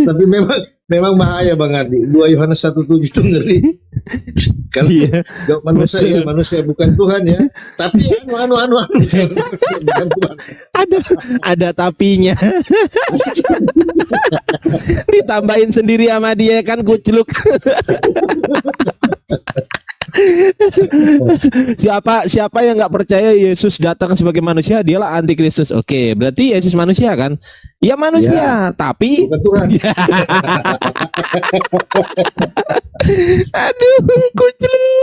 Tapi memang bahaya Bang Ardi. 2 Yohanes 1:7 itu ngeri. Kalau manusia bukan Tuhan ya. Tapi bukan Tuhan. Ada tapinya. Ditambahin sendiri sama dia kan kucluk. Siapa yang nggak percaya Yesus datang sebagai manusia, dialah antikristus. Oke, berarti Yesus manusia kan? Ya manusia, tapi bukan Tuhan. Aduh,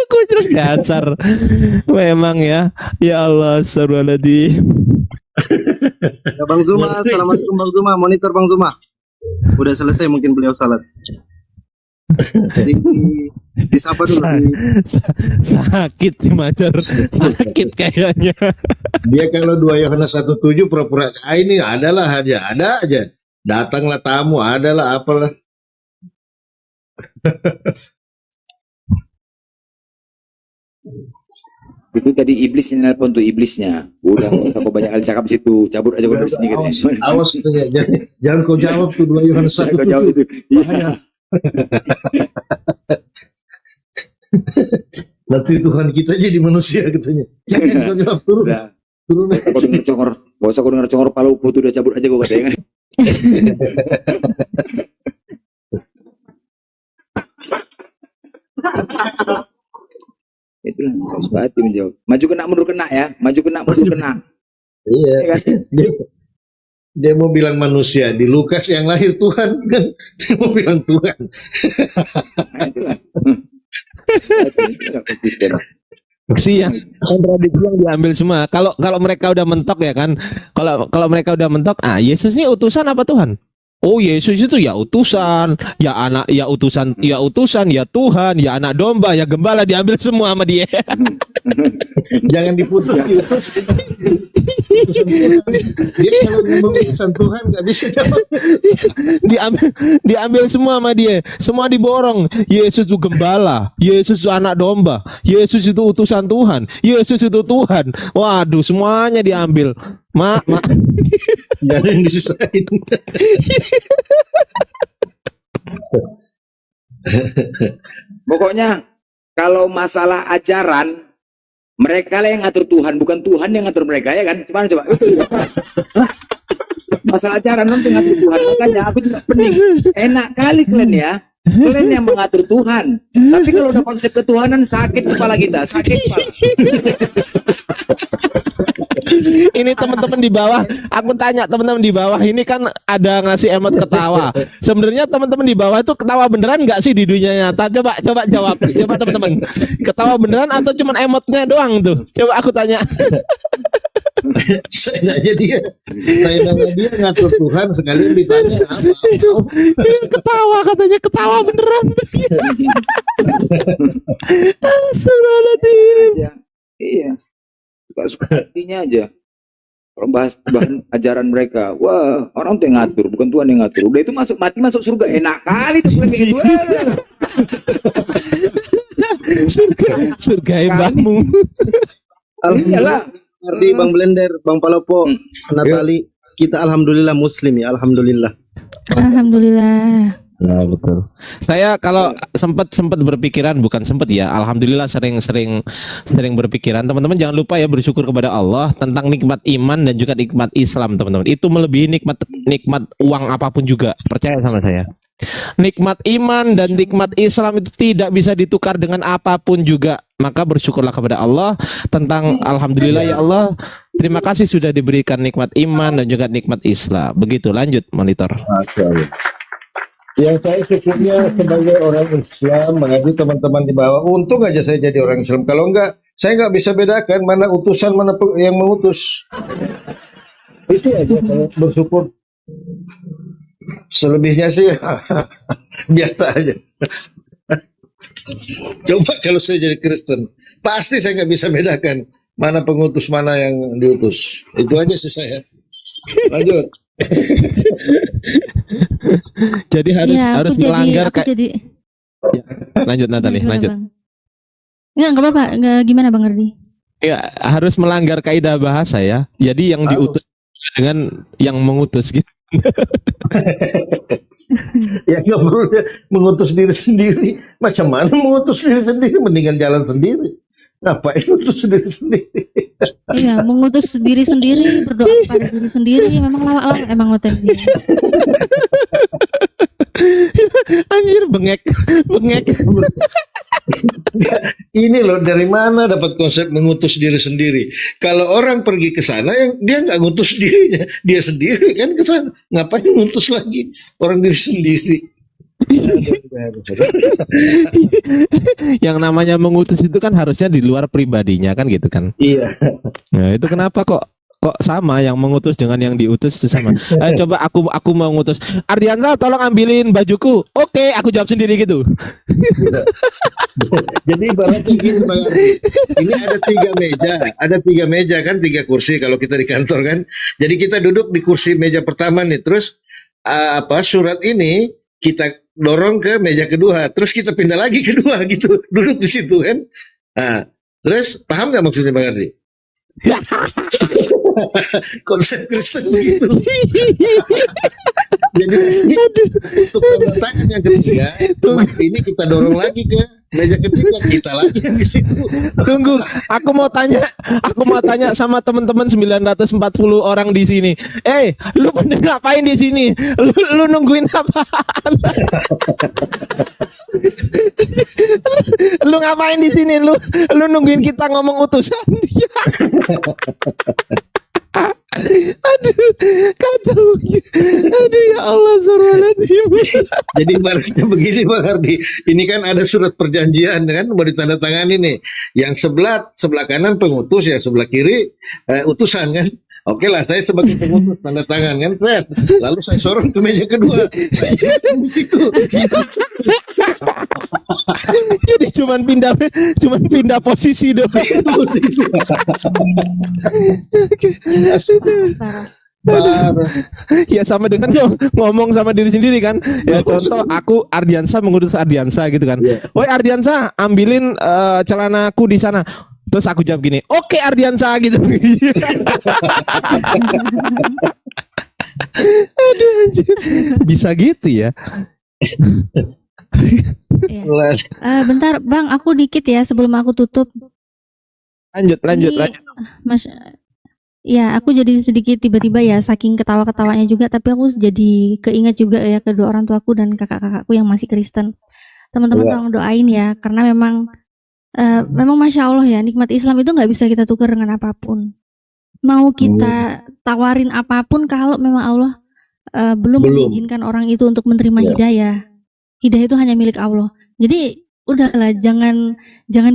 kucluk dasar. Memang ya. Ya Allah, astagfirullahaladzim. Ya Bang Zuma, assalamualaikum Bang Zuma, monitor Bang Zuma. Udah selesai mungkin beliau salat. Jadi disapa dulu. Sakit sih Macer. Sakit kayaknya. Dia kalau 2 Yohanes 1:7 pura-pura ini adalah aja, ada aja. Datanglah tamu, adalah apalah. Itu tadi iblis yang nelpon tuh iblisnya. Udah nggak usah kau banyak kali cakap di situ, cabut aja kau dari sini katanya. Awas katanya, jangan kau jawab tuh 2 Yohanes 1:7. Kau jawab itu. Iya. Nanti Tuhan kita jadi manusia katanya. Jangan kau jawab, turun. Turun. Kau dengar congor, gak usah kau dengar congor palu putu udah cabut aja kau katanya. Itulah harus hati menjawab. Maju kena mundur kena ya, maju kena mundur kena. Iya. Dia mau bilang manusia, di Lukas yang lahir Tuhan kan, dia mau bilang Tuhan. Nah, itulah. Si yang kontradiksi yang diambil semua. Kalau mereka udah mentok ya kan. Kalau mereka udah mentok, Yesus ini utusan apa Tuhan? Oh, Yesus itu ya utusan, ya anak, ya utusan, ya Tuhan, ya anak domba, ya gembala, diambil semua sama dia. Jangan diputus. Dia kalau ngomong utusan Tuhan nggak bisa jawab. diambil semua sama dia, semua diborong. Yesus itu gembala, Yesus itu anak domba, Yesus itu utusan Tuhan, Yesus itu Tuhan. Waduh, semuanya diambil. Mak. Jangan disisain. Pokoknya kalau masalah ajaran, mereka lah yang ngatur Tuhan, bukan Tuhan yang ngatur mereka, ya kan? Gimana coba? Masalah ajaran nanti ngatur Tuhan, makanya aku juga pening. Enak kali kalian ya, kalian yang mengatur Tuhan. Tapi kalau udah konsep ketuhanan, sakit kepala kita, sakit kepala. Ini teman-teman di bawah, aku tanya teman-teman di bawah, ini kan ada ngasih emot ketawa. Sebenarnya teman-teman di bawah itu ketawa beneran nggak sih di dunia nyata? Coba jawab, coba teman-teman. Ketawa beneran atau cuman emotnya doang tuh? Coba aku tanya. Saya nanya dia ngatur Tuhan, sekalian ditanya apa? Ketawa katanya, ketawa beneran. Astagfirullahaladzim. Iya. Suka hatinya aja. Kalau bahas bahan ajaran mereka, wah orang tuh yang ngatur, bukan Tuhan yang ngatur. Udah itu mati masuk surga, enak kali tuh kayak gitu. Surga mbahmu. Alhamdulillah. Ardi Bang Blender, Bang Palopo, Natali, kita alhamdulillah muslim ya, alhamdulillah. Alhamdulillah. Nah, betul. Saya kalau sempat berpikiran, bukan sempat ya, alhamdulillah sering berpikiran. Teman-teman jangan lupa ya bersyukur kepada Allah tentang nikmat iman dan juga nikmat Islam, teman-teman. Itu melebihi nikmat uang apapun juga. Percaya sama saya. Nikmat iman dan nikmat Islam itu tidak bisa ditukar dengan apapun juga. Maka bersyukurlah kepada Allah tentang alhamdulillah ya Allah, terima kasih sudah diberikan nikmat iman dan juga nikmat Islam. Begitu, lanjut monitor. Yang saya syukurnya sebagai orang Islam, mengabdi teman-teman di bawah. Untung aja saya jadi orang Islam. Kalau enggak, saya nggak bisa bedakan mana utusan, mana yang mengutus. Itu aja saya bersyukur. Selebihnya sih biasa aja. Coba kalau saya jadi Kristen, pasti saya nggak bisa bedakan mana pengutus, mana yang diutus. Itu aja sih saya. Lanjut. Jadi harus melanggar jadi... Ya, lanjut Natali, lanjut. Enggak apa-apa, gimana Bang Ardi? Ya, harus melanggar kaidah bahasa ya. Jadi yang diutus dengan yang mengutus gitu. Ya nggak perlu dia mengutus diri sendiri. Macam mana mengutus diri sendiri? Mendingan jalan sendiri. Ngapain mengutus diri sendiri? Iya, mengutus diri sendiri, berdoa pada diri sendiri, memang lawak-lawak emang ngoten dia. Anjir, bengek. Ini loh, dari mana dapat konsep mengutus diri sendiri? Kalau orang pergi ke sana, yang dia nggak ngutus dirinya, dia sendiri kan ke sana. Ngapain ngutus lagi orang diri sendiri? Yang namanya mengutus itu kan harusnya di luar pribadinya kan gitu kan. Iya. Nah, itu kenapa kok sama yang mengutus dengan yang diutus itu sama. Coba aku mau ngutus Ardiansa, tolong ambilin bajuku. Oke, aku jawab sendiri gitu. Jadi ibaratnya gini Bang Ardi. Ini ada tiga meja kan, 3 kursi kalau kita di kantor kan. Jadi kita duduk di kursi meja pertama nih, terus surat ini kita dorong ke meja kedua, terus kita pindah lagi kedua gitu, duduk di situ kan. Nah, terus paham nggak maksudnya Bang Ardi? Konsep Kristen begitu. Jadi untuk tanda tangan yang ketiga, ini kita dorong lagi ke meja ketiga, kita lagi yang di situ. Tunggu, aku mau tanya sama teman-teman 940 orang di sini. Lu pada ngapain di sini? Lu nungguin apaan? Lu ngapain di sini? Lu nungguin kita ngomong utusan? Aduh, kacau. Aduh, ya Allah, Astagfirullahaladzim. Jadi barisnya begini Bang Ardi. Ini kan ada surat perjanjian kan, mau ditandatangani nih. Yang sebelah kanan pengutus, yang sebelah kiri utusan kan. Oke lah, saya sebagai pengutus tanda tangan kan, Fred. Lalu saya sorong ke meja kedua. Saya di situ. Jadi cuman pindah posisi doang. Parah. Ya sama dengan ngomong sama diri sendiri kan. Ya contoh aku Ardiansa mengutus Ardiansa gitu kan. Woi Ardiansa, ambilin celanaku di sana. Terus aku jawab gini, oke Ardiansa gitu. Aduh anjir. Bisa gitu ya. Iya. Bentar Bang, aku dikit ya sebelum aku tutup. Lanjut. Mas, ya aku jadi sedikit tiba-tiba ya, saking ketawa-ketawanya juga, tapi aku jadi keinget juga ya kedua orang tuaku dan kakak-kakakku yang masih Kristen. Teman-teman tolong doain ya, karena memang Masya Allah ya, nikmat Islam itu nggak bisa kita tukar dengan apapun. Mau kita tawarin apapun, kalau memang Allah belum mengizinkan orang itu untuk menerima hidayah. Hidayah itu hanya milik Allah. Jadi udahlah, jangan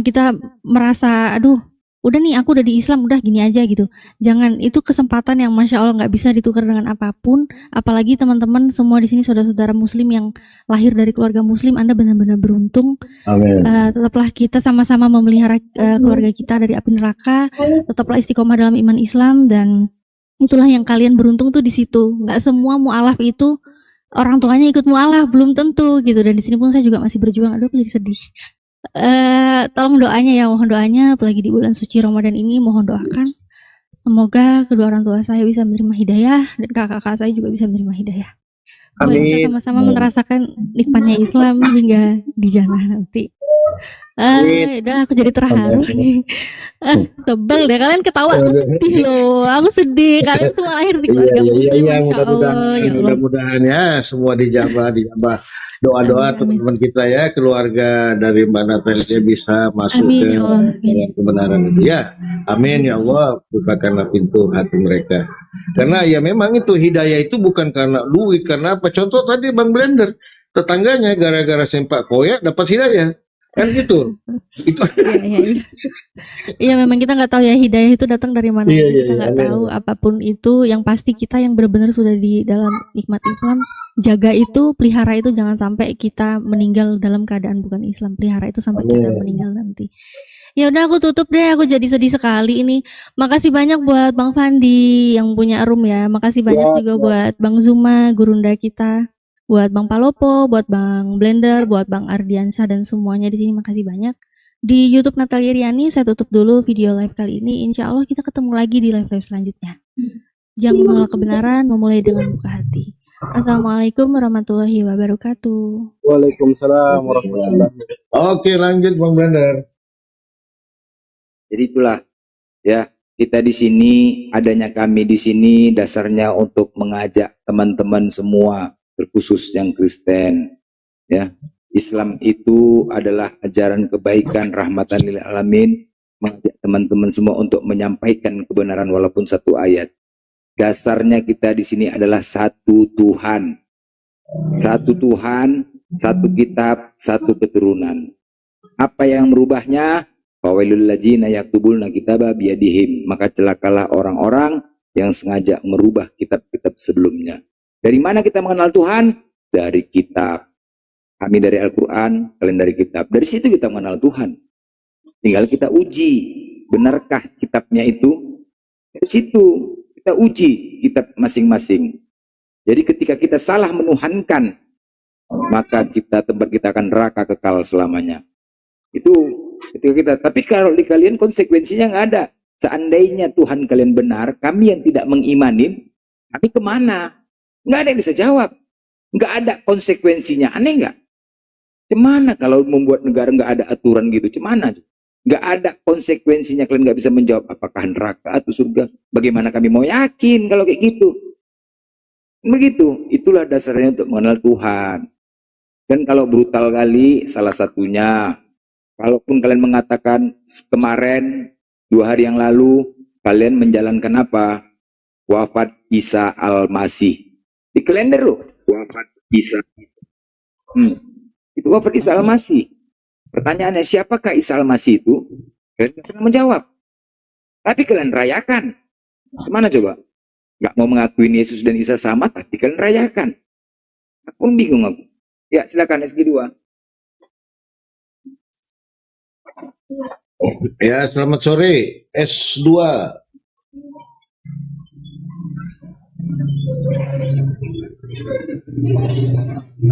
kita merasa aduh udah nih aku udah di Islam, udah gini aja gitu. Jangan, itu kesempatan yang Masya Allah nggak bisa ditukar dengan apapun. Apalagi teman-teman semua di sini saudara-saudara Muslim yang lahir dari keluarga Muslim, Anda benar-benar beruntung. Amin. Tetaplah kita sama-sama memelihara keluarga kita dari api neraka. Tetaplah istiqomah dalam iman Islam, dan itulah yang kalian beruntung tuh di situ. Nggak semua mualaf itu orang tuanya ikut mualaf, belum tentu gitu. Dan di sini pun saya juga masih berjuang. Aduh, aku jadi sedih. Tolong doanya ya, mohon doanya, apalagi di bulan suci Ramadan ini, mohon doakan semoga kedua orang tua saya bisa menerima hidayah dan kakak-kakak saya juga bisa menerima hidayah. Supaya bisa sama-sama merasakan nikmatnya Islam hingga di jannah nanti. Udah aku jadi terharu nih. Sebel deh kalian ketawa, aku sedih loh. Aku sedih, kalian semua lahir di keluarga Muslim, Masya Allah. Mudah-mudahan ya semua dijabah doa-doa teman-teman kita ya, keluarga dari Mbak Natalia bisa masuk ke kebenaran itu ya. Amin ya Allah, bukakanlah pintu hati mereka. Karena ya memang itu hidayah itu bukan karena duit, karena apa? Contoh tadi Bang Blender, tetangganya gara-gara sempak koyak dapat hidayah. Kan gitu. Itu. Iya, memang kita nggak tahu ya hidayah itu datang dari mana. Kita nggak tahu apapun itu. Yang pasti kita yang benar-benar sudah di dalam nikmat Islam, jaga itu, pelihara itu, jangan sampai kita meninggal dalam keadaan bukan Islam. Pelihara itu sampai kita meninggal nanti. Ya udah, aku tutup deh, aku jadi sedih sekali ini. Makasih banyak buat Bang Fandi yang punya room ya. Makasih banyak juga buat Bang Zuma, gurunda kita. Buat Bang Palopo, buat Bang Blender, buat Bang Ardiansyah dan semuanya di sini, makasih banyak. Di YouTube Natalia Riani saya tutup dulu video live kali ini. Insya Allah kita ketemu lagi di live selanjutnya. Jangan menolak kebenaran, memulai dengan buka hati. Assalamualaikum warahmatullahi wabarakatuh. Waalaikumsalam warahmatullahi wabarakatuh. Oke, lanjut Bang Blender. Jadi itulah ya, kita di sini, adanya kami di sini dasarnya untuk mengajak teman-teman semua, terkhusus yang Kristen ya. Islam itu adalah ajaran kebaikan, rahmatan lil alamin, mengajak teman-teman semua untuk menyampaikan kebenaran walaupun satu ayat. Dasarnya kita di sini adalah satu Tuhan. Satu Tuhan, satu kitab, satu keturunan. Apa yang merubahnya? Fawailul ladzina yaktubulna kitaba biyadihim. Maka celakalah orang-orang yang sengaja merubah kitab-kitab sebelumnya. Dari mana kita mengenal Tuhan? Dari kitab. Kami dari Al-Quran, kalian dari kitab. Dari situ kita mengenal Tuhan. Tinggal kita uji, benarkah kitabnya itu? Dari situ kita uji kitab masing-masing. Jadi ketika kita salah menuhankan, maka tempat kita akan neraka kekal selamanya. Itu ketika kita. Tapi kalau di kalian konsekuensinya nggak ada. Seandainya Tuhan kalian benar, kami yang tidak mengimanin, kami kemana? Nggak ada yang bisa jawab. Nggak ada konsekuensinya. Aneh nggak? Cemana kalau membuat negara nggak ada aturan gitu? Cemana? Nggak ada konsekuensinya. Kalian nggak bisa menjawab apakah neraka atau surga. Bagaimana kami mau yakin kalau kayak gitu? Begitu. Itulah dasarnya untuk mengenal Tuhan. Dan kalau brutal kali, salah satunya, kalaupun kalian mengatakan kemarin 2 hari yang lalu kalian menjalankan apa? Wafat Isa Al-Masih. Di kalender loh, wafat Isa. Itu wafat Isa Al-Masih. Pertanyaannya, siapakah Isa Al-Masih itu? Kalian tidak pernah menjawab. Tapi kalian rayakan. Kemana coba? Gak mau mengakuin Yesus dan Isa sama, tapi kalian rayakan. Aku pun bingung aku. Ya, silakan SG2. Ya, selamat sore. S2.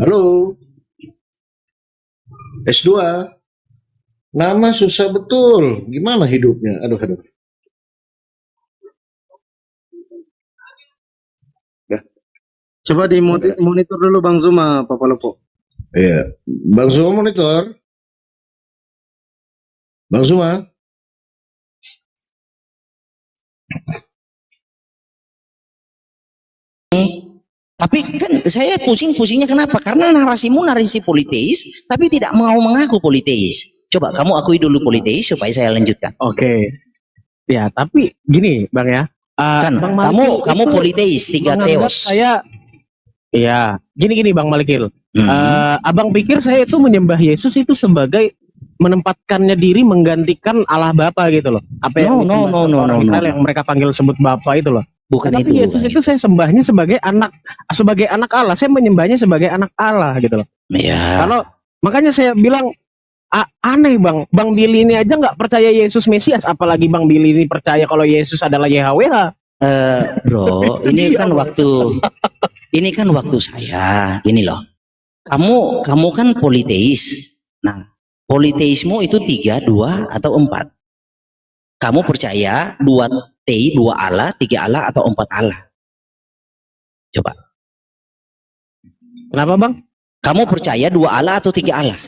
Halo. S2. Nama susah betul. Gimana hidupnya? Aduh. Coba di monitor dulu Bang Zuma, Papa Lopo. Iya. Bang Zuma monitor. Bang Zuma. Tapi kan saya pusingnya kenapa? Karena narasimu narasi politeis, tapi tidak mau mengaku politeis. Coba kamu akui dulu politeis supaya saya lanjutkan. Oke. Ya, tapi gini, Bang ya. Kan Bang Malikil kamu itu politeis, tiga menganggap teos. Saya iya, gini Bang Malikil. Abang pikir saya itu menyembah Yesus itu sebagai menempatkannya diri menggantikan Allah Bapa gitu loh. Apa yang orang Israel yang mereka panggil sebut Bapa itu loh. Bukan Tapi itu. Yesus itu saya sembahnya sebagai anak Allah. Saya menyembahnya sebagai anak Allah gitu loh. Ya. Kalau makanya saya bilang aneh Bang Billy ini aja nggak percaya Yesus Mesias, apalagi Bang Billy ini percaya kalau Yesus adalah YHWH. Bro, ini kan waktu saya. Gini loh. Kamu kan politeis. Nah, politeismu itu 3, 2 atau 4. Kamu percaya 2 Allah, 3 Allah atau 4 Allah? Coba. Kenapa Bang? Kamu percaya 2 Allah atau 3 Allah?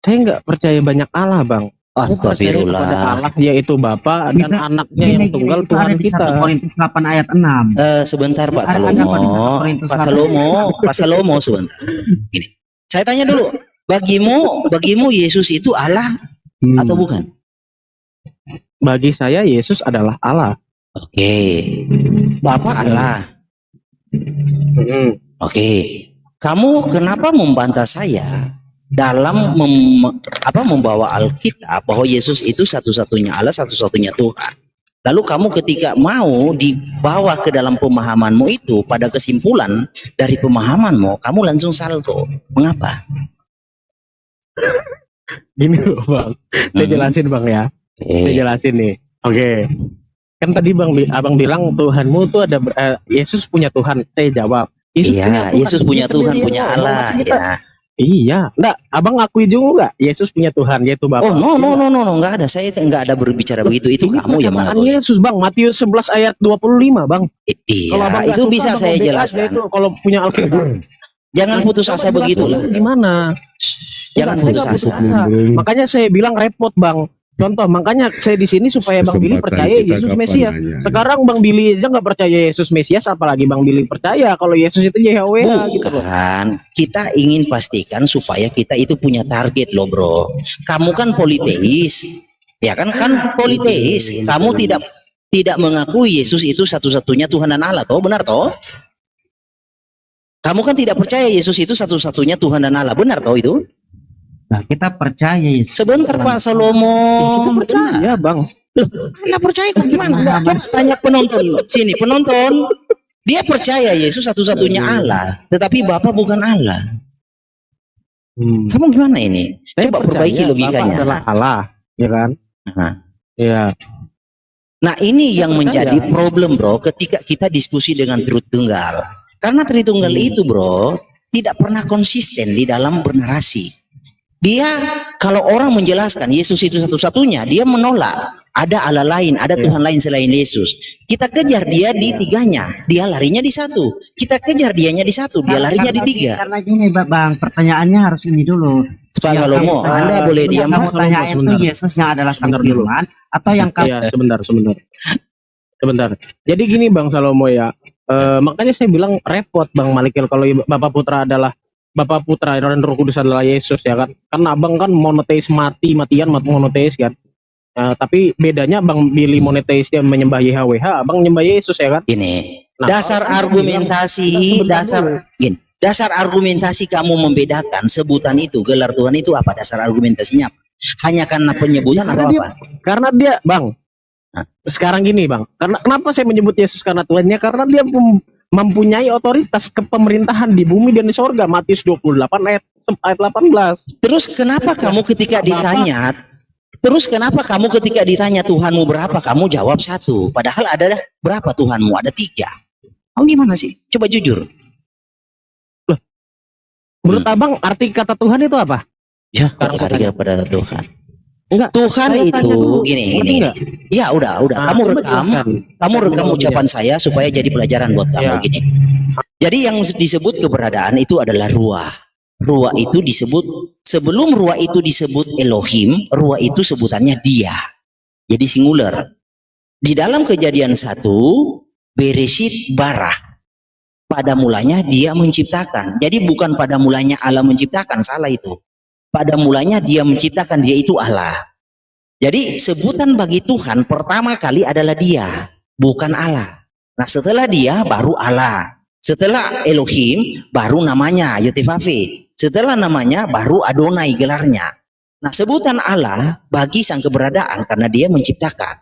Saya nggak percaya banyak Allah Bang. Saya percaya kepada Allah, yaitu Bapa dan anaknya yang tunggal Tuhan kita. 1 Korintus 8 ayat 6. Sebentar Pak Salomo sebentar. Gini. Saya tanya dulu, bagimu Yesus itu Allah atau bukan? Bagi saya Yesus adalah Allah. Oke. Bapa Allah. Oke. Kamu kenapa membantah saya dalam membawa Alkitab bahwa Yesus itu satu-satunya Allah, satu-satunya Tuhan? Lalu kamu ketika mau dibawa ke dalam pemahamanmu itu, pada kesimpulan dari pemahamanmu, kamu langsung salto. Mengapa? Gini loh Bang, saya jelasin Bang ya. Saya jelasin nih. Oke. Kan tadi Abang bilang Tuhanmu tuh ada Yesus punya Tuhan. Saya jawab. Yesus punya Tuhan, punya Allah. Ya. Iya, enggak, abang akui juga nggak Yesus punya Tuhan yaitu Bapa? Oh no, nggak ada. Saya nggak ada berbicara begitu. Itu Ini kamu yang perkataan mengakui. Yesus bang, Matius 11 ayat 25 bang. Kalau abang Iya, nggak itu suka, bisa abang saya ngombe aja jelaskan. itu kalau punya Alkitab. Jangan putus Coba asa jelaskan begitulah. Gimana? Jangan Saya putus nggak asa. Makanya saya bilang repot bang. Contoh, makanya saya di sini supaya Bang Billy percaya Yesus Mesias. Sekarang Bang Billy aja nggak percaya Yesus Mesias, apalagi Bang Billy percaya kalau Yesus itu YHWH gitu loh. Bukan, kita ingin pastikan supaya kita itu punya target loh bro. Kamu kan politeis, ya kan politeis. Kamu tidak mengakui Yesus itu satu-satunya Tuhan dan Allah, toh benar toh? Kamu kan tidak percaya Yesus itu satu-satunya Tuhan dan Allah, benar toh itu? Nah, kita percaya Yesus. Sebentar Pak Salomo. Kita percaya Bang. Anda percaya kok gimana? Coba tanya penonton sini, penonton. Dia percaya Yesus satu-satunya Allah, tetapi Bapa bukan Allah. Kamu gimana ini? Saya Coba percaya perbaiki Bapa logikanya. adalah Allah, ya kan? Nah. Iya. Nah ini yang percaya. menjadi problem bro ketika kita diskusi dengan Tritunggal. Karena Tritunggal itu bro tidak pernah konsisten di dalam bernarasi. Dia kalau orang menjelaskan Yesus itu satu-satunya, dia menolak. Ada Allah lain, ada Tuhan lain selain Yesus. Kita kejar dia di tiganya, dia larinya di satu. Kita kejar dianya di satu, dia larinya di tiga. Karena gini Bang, pertanyaannya harus ini dulu. Pak Salomo, Anda boleh diam. Kamu tanya itu sebentar. Yesus yang adalah sang Sebentar dulu. firman atau yang kamu Iya, sebentar. Jadi gini Bang Salomo ya, makanya saya bilang repot Bang Malikil kalau Bapak Putra dan Roh Kudus adalah Yesus ya kan. Karena abang kan monoteis matian monoteis kan. Tapi bedanya Bang Billy monoteis dia menyembah YHWH, abang menyembah Yesus ya kan. Ini Nah, dasar kalau argumentasi, dasar argumentasi kamu membedakan sebutan itu, gelar Tuhan itu apa? Dasar argumentasinya apa? Hanya karena penyebutan atau apa? Karena dia Bang, sekarang gini Bang, karena kenapa saya menyebut Yesus karena Tuhannya? Karena dia mempunyai otoritas kepemerintahan di bumi dan di sorga. Matius 28 ayat 18. Terus kenapa kamu ketika ditanya Tuhanmu berapa, kamu jawab satu, padahal ada berapa Tuhanmu? Ada tiga. Kamu gimana sih? Coba jujur. Menurut abang arti kata Tuhan itu apa? Ya, Sekarang kembali kepada Tuhan. Enggak. Tuhan Saya tanya itu dulu, gini. enggak? Ya udah. Nah, Kamu coba rekam jelaskan. ucapan saya supaya jadi pelajaran buat kamu Ya. gini. Jadi yang disebut keberadaan itu adalah ruah. Ruah itu disebut, sebelum ruah itu disebut Elohim, ruah itu sebutannya dia. Jadi singular. Di dalam Kejadian 1, Bereshit bara. Pada mulanya dia menciptakan. Jadi bukan pada mulanya Allah menciptakan, salah itu. Pada mulanya dia menciptakan, dia itu Allah. Jadi sebutan bagi Tuhan pertama kali adalah dia, bukan Allah. Nah setelah dia baru Allah. Setelah Elohim baru namanya Yotevave. Setelah namanya baru Adonai gelarnya. Nah sebutan Allah bagi sang keberadaan karena dia menciptakan.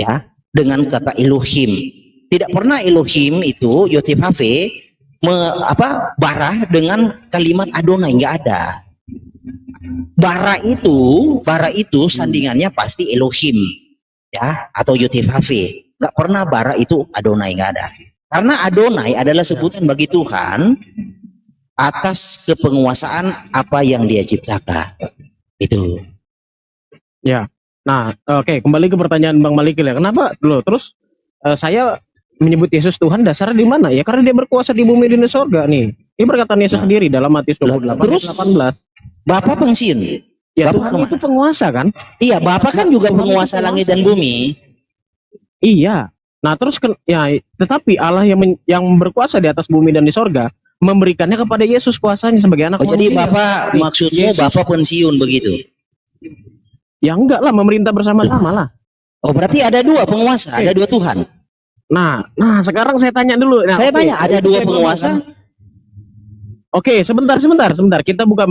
Ya, dengan kata Elohim. Tidak pernah Elohim itu Yotevave bara dengan kalimat Adonai, nggak ada. Bara itu sandingannya pasti Elohim, ya, atau Yotevave. Nggak pernah bara itu Adonai, nggak ada. Karena Adonai adalah sebutan bagi Tuhan atas kepenguasaan apa yang dia ciptakan. Itu. Ya. Nah, oke, kembali ke pertanyaan Bang Malikil ya. Kenapa loh? Terus saya menyebut Yesus Tuhan dasarnya di mana? Ya karena dia berkuasa di bumi dan di sorga nih. Ini perkataan Yesus sendiri dalam Matius 28 terus? ayat 18. Bapak pensiun. Ya Bapak Tuhan itu penguasa kan? Iya, Bapak kan juga penguasa langit dan bumi. Iya. Nah, terus tetapi Allah yang berkuasa di atas bumi dan di sorga memberikannya kepada Yesus kuasanya sebagai anak Oh, jadi manusia. Bapak maksudmu Yesus. Bapak pensiun begitu? Ya enggak lah, memerintah bersama-sama lah. Oh, berarti ada dua penguasa, ada dua Tuhan. Nah, sekarang saya tanya dulu. Nah, Saya oke. tanya, ada dua Saya penguasa? Oke, sebentar. Kita buka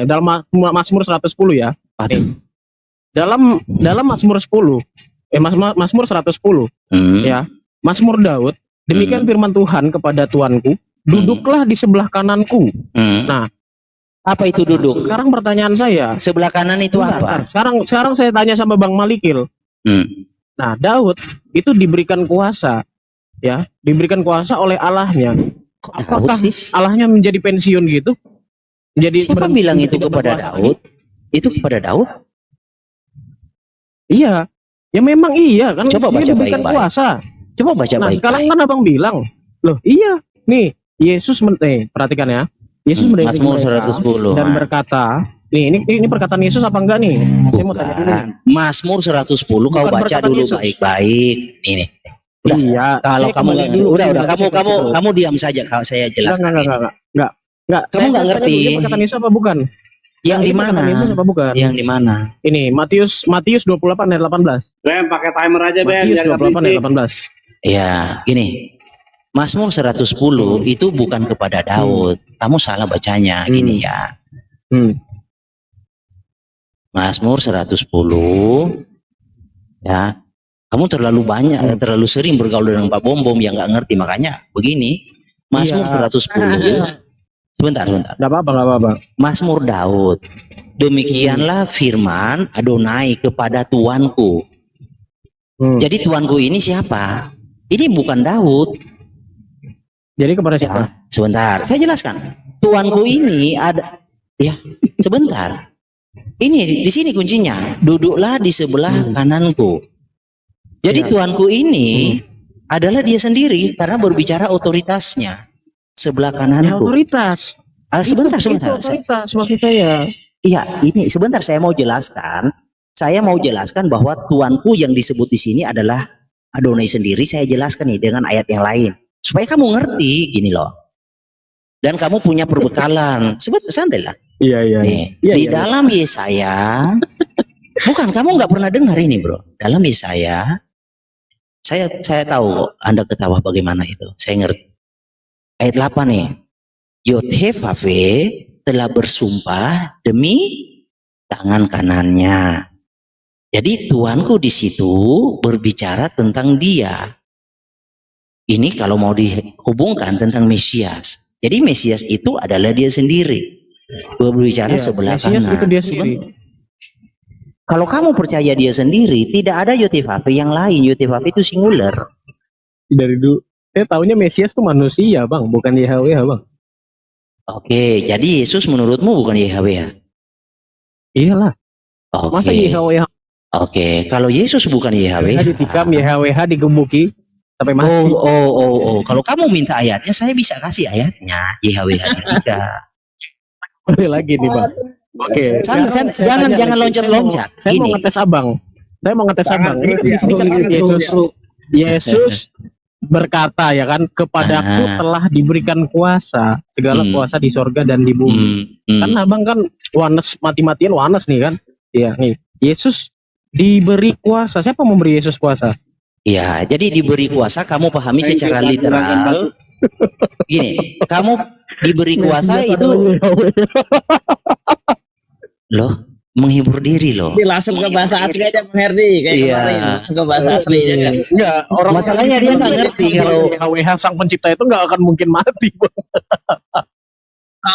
dalam Mazmur 110 ya. Aduh. Dalam Mazmur 10, Mazmur 110 ya. Mazmur Daud, demikian firman Tuhan kepada Tuanku, duduklah di sebelah kananku. Nah, Apa itu duduk? sekarang pertanyaan saya, Sebelah kanan itu apa? sekarang saya tanya sama Bang Malikil. Nah, Daud itu diberikan kuasa, ya, diberikan kuasa oleh Allahnya. Kok Daud Apakah sih? Allahnya menjadi pensiun gitu? Jadi Siapa berhenti bilang itu tidak kepada berkuasa Daud? Itu kepada Daud? Iya, ya memang iya kan. Coba dia baca diberikan baik-baik. kuasa. Coba baca Nah, sekarang baik-baik. kan abang bilang, loh iya, nih Yesus perhatikan ya, Yesus mendidik Mazmur mereka 110. dan berkata, nih ini perkataan Yesus apa enggak nih? Saya mau tanya dulu. Bukan. Mazmur 110 kau Bukan baca perkataan dulu Yesus. baik-baik. Ini. Udah. Iya. Kalau saya kamu kembali nggak dulu, udah saya baca situ. kamu diam saja kalau saya jelaskan. Enggak. Kamu nggak Saya ngerti. tanya dulu, ini perkataan Yesus apa bukan? Yang Ini di mana? perkataan Yesus apa bukan? Yang di mana? Ini Matius 28 ayat 18. Ben, pakai timer aja Ben, Matius biar nggak 28 ayat berisik. 18. Ya, gini. Mazmur 110 itu bukan kepada Daud. Kamu salah bacanya. Gini ya. Hmm. Mazmur 110 ya. Kamu terlalu banyak, terlalu sering bergaul dengan Pak Bom Bom yang nggak ngerti, makanya begini. Mazmur Iya. 110. Sebentar. Enggak apa-apa. Mazmur Daud. Demikianlah firman Adonai kepada Tuanku. Hmm. Jadi Tuanku ini siapa? Ini bukan Daud. Jadi kepada siapa? Ya, sebentar, saya jelaskan. Tuanku ini ada, ya, sebentar. Ini di sini kuncinya. Duduklah di sebelah kananku. Jadi Ya. Tuanku ini adalah dia sendiri karena berbicara otoritasnya. Sebelah Ya, kananku. otoritas. Sebentar. Itu otoritas maksud saya. Iya, ini sebentar saya mau jelaskan. Saya mau jelaskan bahwa Tuanku yang disebut di sini adalah Adonai sendiri. Saya jelaskan nih dengan ayat yang lain supaya kamu ngerti gini loh. Dan kamu punya perbekalan. Santai lah. Iya. Nih, Iya, di iya. dalam Yesaya, bukan kamu nggak pernah dengar ini bro. Dalam Yesaya, saya tahu Anda ketawa bagaimana itu. Saya ngerti. Ayat 8 nih. Yod-Heh-Vav-He telah bersumpah demi tangan kanannya. Jadi Tuanku di situ berbicara tentang dia. Ini kalau mau dihubungkan tentang Mesias. Jadi Mesias itu adalah dia sendiri. Berbicara Iya, sebelah Mesias kanan. itu dia sendiri. Kalau kamu percaya dia sendiri, tidak ada Yod-Heh-Vav-He yang lain. Yod-Heh-Vav-He itu singular. Dari dulu saya tahunya Mesias tuh manusia, Bang, bukan YHWH, Bang. Oke, jadi Yesus menurutmu bukan YHWH? Iyalah. Masa Oke. YHWH Oke, kalau Yesus bukan YHWH. ditikam, YHWH digebuki sampai mati. Oh. Kalau kamu minta ayatnya, saya bisa kasih ayatnya. YHWH ditikam. Boleh lagi nih, Bang. Oke. Santai, sekarang saya jangan tanya lagi. loncat-loncat. Saya mau Gini. ngetes Abang. Saya mau ngetes Abang. Ini di sini kan Yesus berkata ya kan, kepadaku telah diberikan kuasa, segala kuasa di sorga dan di bumi. Kan Abang kan mati-matian wanes nih kan. Iya, nih. Yesus diberi kuasa. Siapa memberi Yesus kuasa? Ya, jadi diberi kuasa kamu pahami secara literal. Gini, kamu diberi kuasa itu loh, menghibur diri loh. Langsung ke bahasa asli aja Bang Herdi kayak Iya. kemarin. Langsung ke bahasa asli aja kan. Enggak, orang Masalahnya dia nggak ngerti kalau YHWH sang pencipta itu nggak akan mungkin mati, Bang.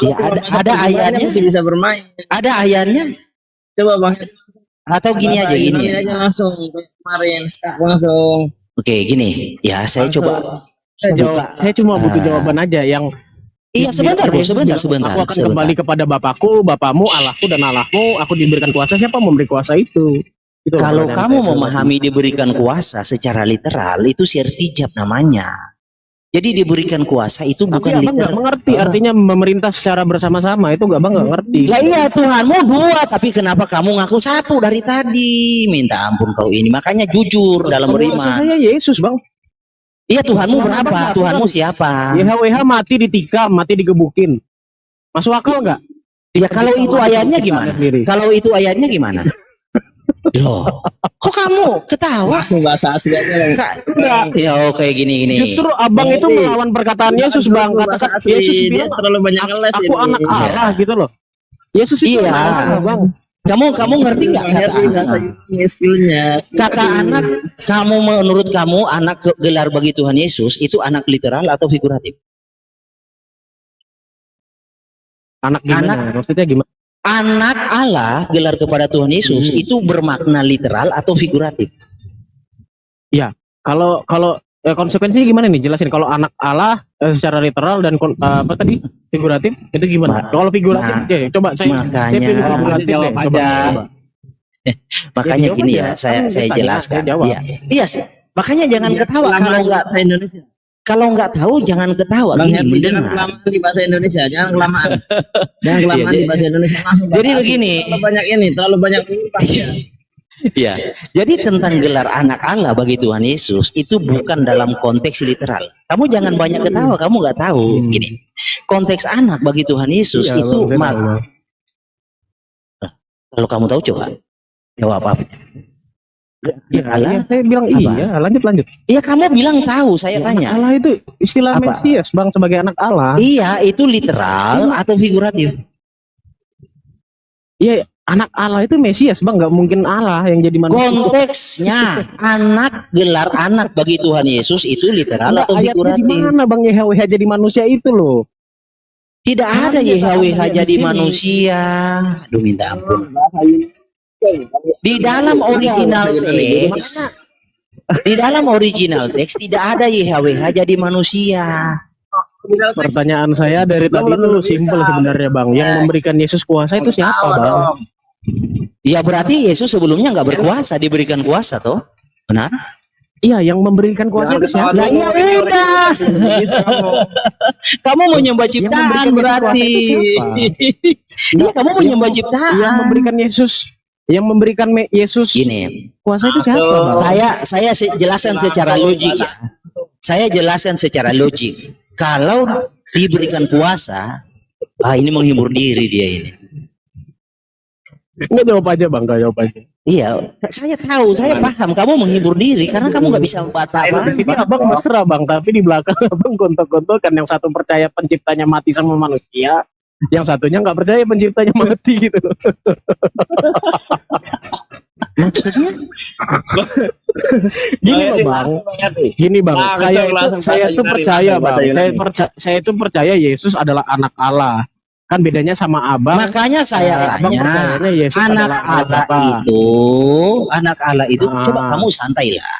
ya, ada ayatnya, masih bisa bermain. ada ayatnya. Coba Bang. Atau gini aja Ini gini. aja langsung kemarin langsung. Oke, gini. Ya, saya coba. Saya cuma butuh jawaban aja yang Iya, sebentar, Bro. Sebentar. aku akan kembali kepada Bapakku, Bapakmu, Allahku dan Allahmu. Aku diberikan kuasa. Siapa memberi kuasa itu? Itu loh Kalau pertanyaan kamu saya. memahami diberikan kuasa secara literal, itu sirtijab namanya. Jadi diberikan kuasa itu Tapi bukan abang nggak literal. mengerti artinya memerintah secara bersama-sama, itu abang nggak ngerti. Lah iya, Tuhanmu dua, tapi kenapa kamu ngaku satu dari tadi? Minta ampun kau ini. Makanya jujur dalam Maksud beriman. saya Yesus, Bang. Iya, Tuhanmu Abang berapa? nggak Tuhanmu tahu. siapa? YHWH mati ditikam, mati digebukin. Masuk akal nggak? Ya kalau itu ayatnya gimana? Sendiri. Kalau itu ayatnya gimana? Loh, kok kamu ketawa? Langsung bahasa asli aja Bang. Enggak. Ya, oh, kayak gini. Justru abang itu melawan perkataan Yesus, Bang. Bahasa Katakan asli. Yesus Dia bilang terlalu banyak ngeles aku ini. anak Allah gitu loh. Yesus itu Iya. anak Allah, Bang. Kamu ngerti nggak Bang kata Herdi anak? bahasa ini skillnya. Kata anak, kamu menurut kamu anak gelar bagi Tuhan Yesus itu anak literal atau figuratif? Anak gimana? Maksudnya gimana? Anak Allah gelar kepada Tuhan Yesus itu bermakna literal atau figuratif? Kalau konsekuensinya gimana nih? Jelasin kalau anak Allah secara literal dan apa tadi figuratif itu gimana? Kalau figuratif, coba saya Makanya- pilih figuratif deh. Jawab Coba, aja. coba. Makanya jawab gini aja. ya, saya Kan saya tanya, jelaskan. saya jawab. Iya, iya sih. Makanya jangan ketawa kalau nggak tahu jangan ketawa Bang gini Herdi, jangan mendengar. kelamaan di bahasa Indonesia, jangan kelamaan. Jangan kelamaan di bahasa Indonesia langsung. Jadi bahasa asing. begini. Terlalu banyak ini, terlalu banyak ya. Iya. Jadi tentang gelar anak Allah bagi Tuhan Yesus itu bukan dalam konteks literal. Kamu jangan banyak ketawa, kamu nggak tahu. Gini, konteks anak bagi Tuhan Yesus Iya, itu Bang, saya tahu. kalau kamu tahu coba jawab apa? Ya, Allah. saya bilang Apa? iya. Lanjut. Iya, kamu bilang tahu, saya Anak tanya. Allah itu istilah Apa? Mesias, Bang, sebagai anak Allah. Iya, itu literal atau figuratif? Iya, anak Allah itu Mesias, Bang, nggak mungkin Allah yang jadi manusia. Konteksnya anak, gelar anak bagi Tuhan Yesus itu literal Enggak, atau ayatnya di figuratif? mana Bang YHWH jadi manusia itu loh? Tidak ada YHWH jadi manusia. Aduh, minta ampun. Di dalam original teks, di dalam original teks tidak ada YHWH jadi manusia. Pertanyaan saya dari tadi itu simpel sebenarnya, Bang. Yang memberikan Yesus kuasa itu siapa, Bang? Ya berarti Yesus sebelumnya nggak berkuasa, diberikan kuasa toh? Benar? Iya, yang memberikan kuasa itu siapa? Nah, ya udah. Kamu mau nyembah ciptaan memberikan Yesus berarti. kuasa itu siapa? Iya, kamu mau nyembah ciptaan. Yang memberikan Yesus Gini, kuasa itu siapa, Bang? saya jelaskan secara logik ya. Saya jelaskan secara logik. Kalau diberikan kuasa, ini menghibur diri dia ini. Nggak jawab aja, Bang. Nggak jawab aja. Iya, saya tahu, saya paham. Kamu menghibur diri karena kamu nggak bisa apa-apa. Di sini Abang mesra, Bang. Tapi di belakang Abang gontok-gontok kan. Yang satu percaya penciptanya mati sama manusia. Yang satunya nggak percaya penciptanya mati gitu. Maksudnya? Gini loh, Bang. Gini, Bang. Saya tuh percaya, Bang. Saya tuh percaya Yesus adalah anak Allah. Kan bedanya sama Abang. Makanya saya Abang tanya, percayanya Yesus anak adalah Allah apa? anak Allah itu, coba kamu santai lah.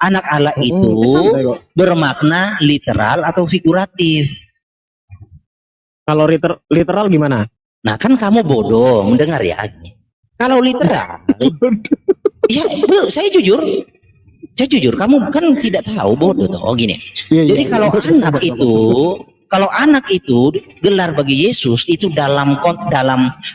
Anak Allah itu Santai kok. bermakna literal atau figuratif. Kalau literal gimana? Nah, kan kamu bodoh mendengar ya. Kalau literal, ya bro, saya jujur, kamu kan tidak tahu, bodoh toh. Gini. Jadi kalau anak itu gelar bagi Yesus itu dalam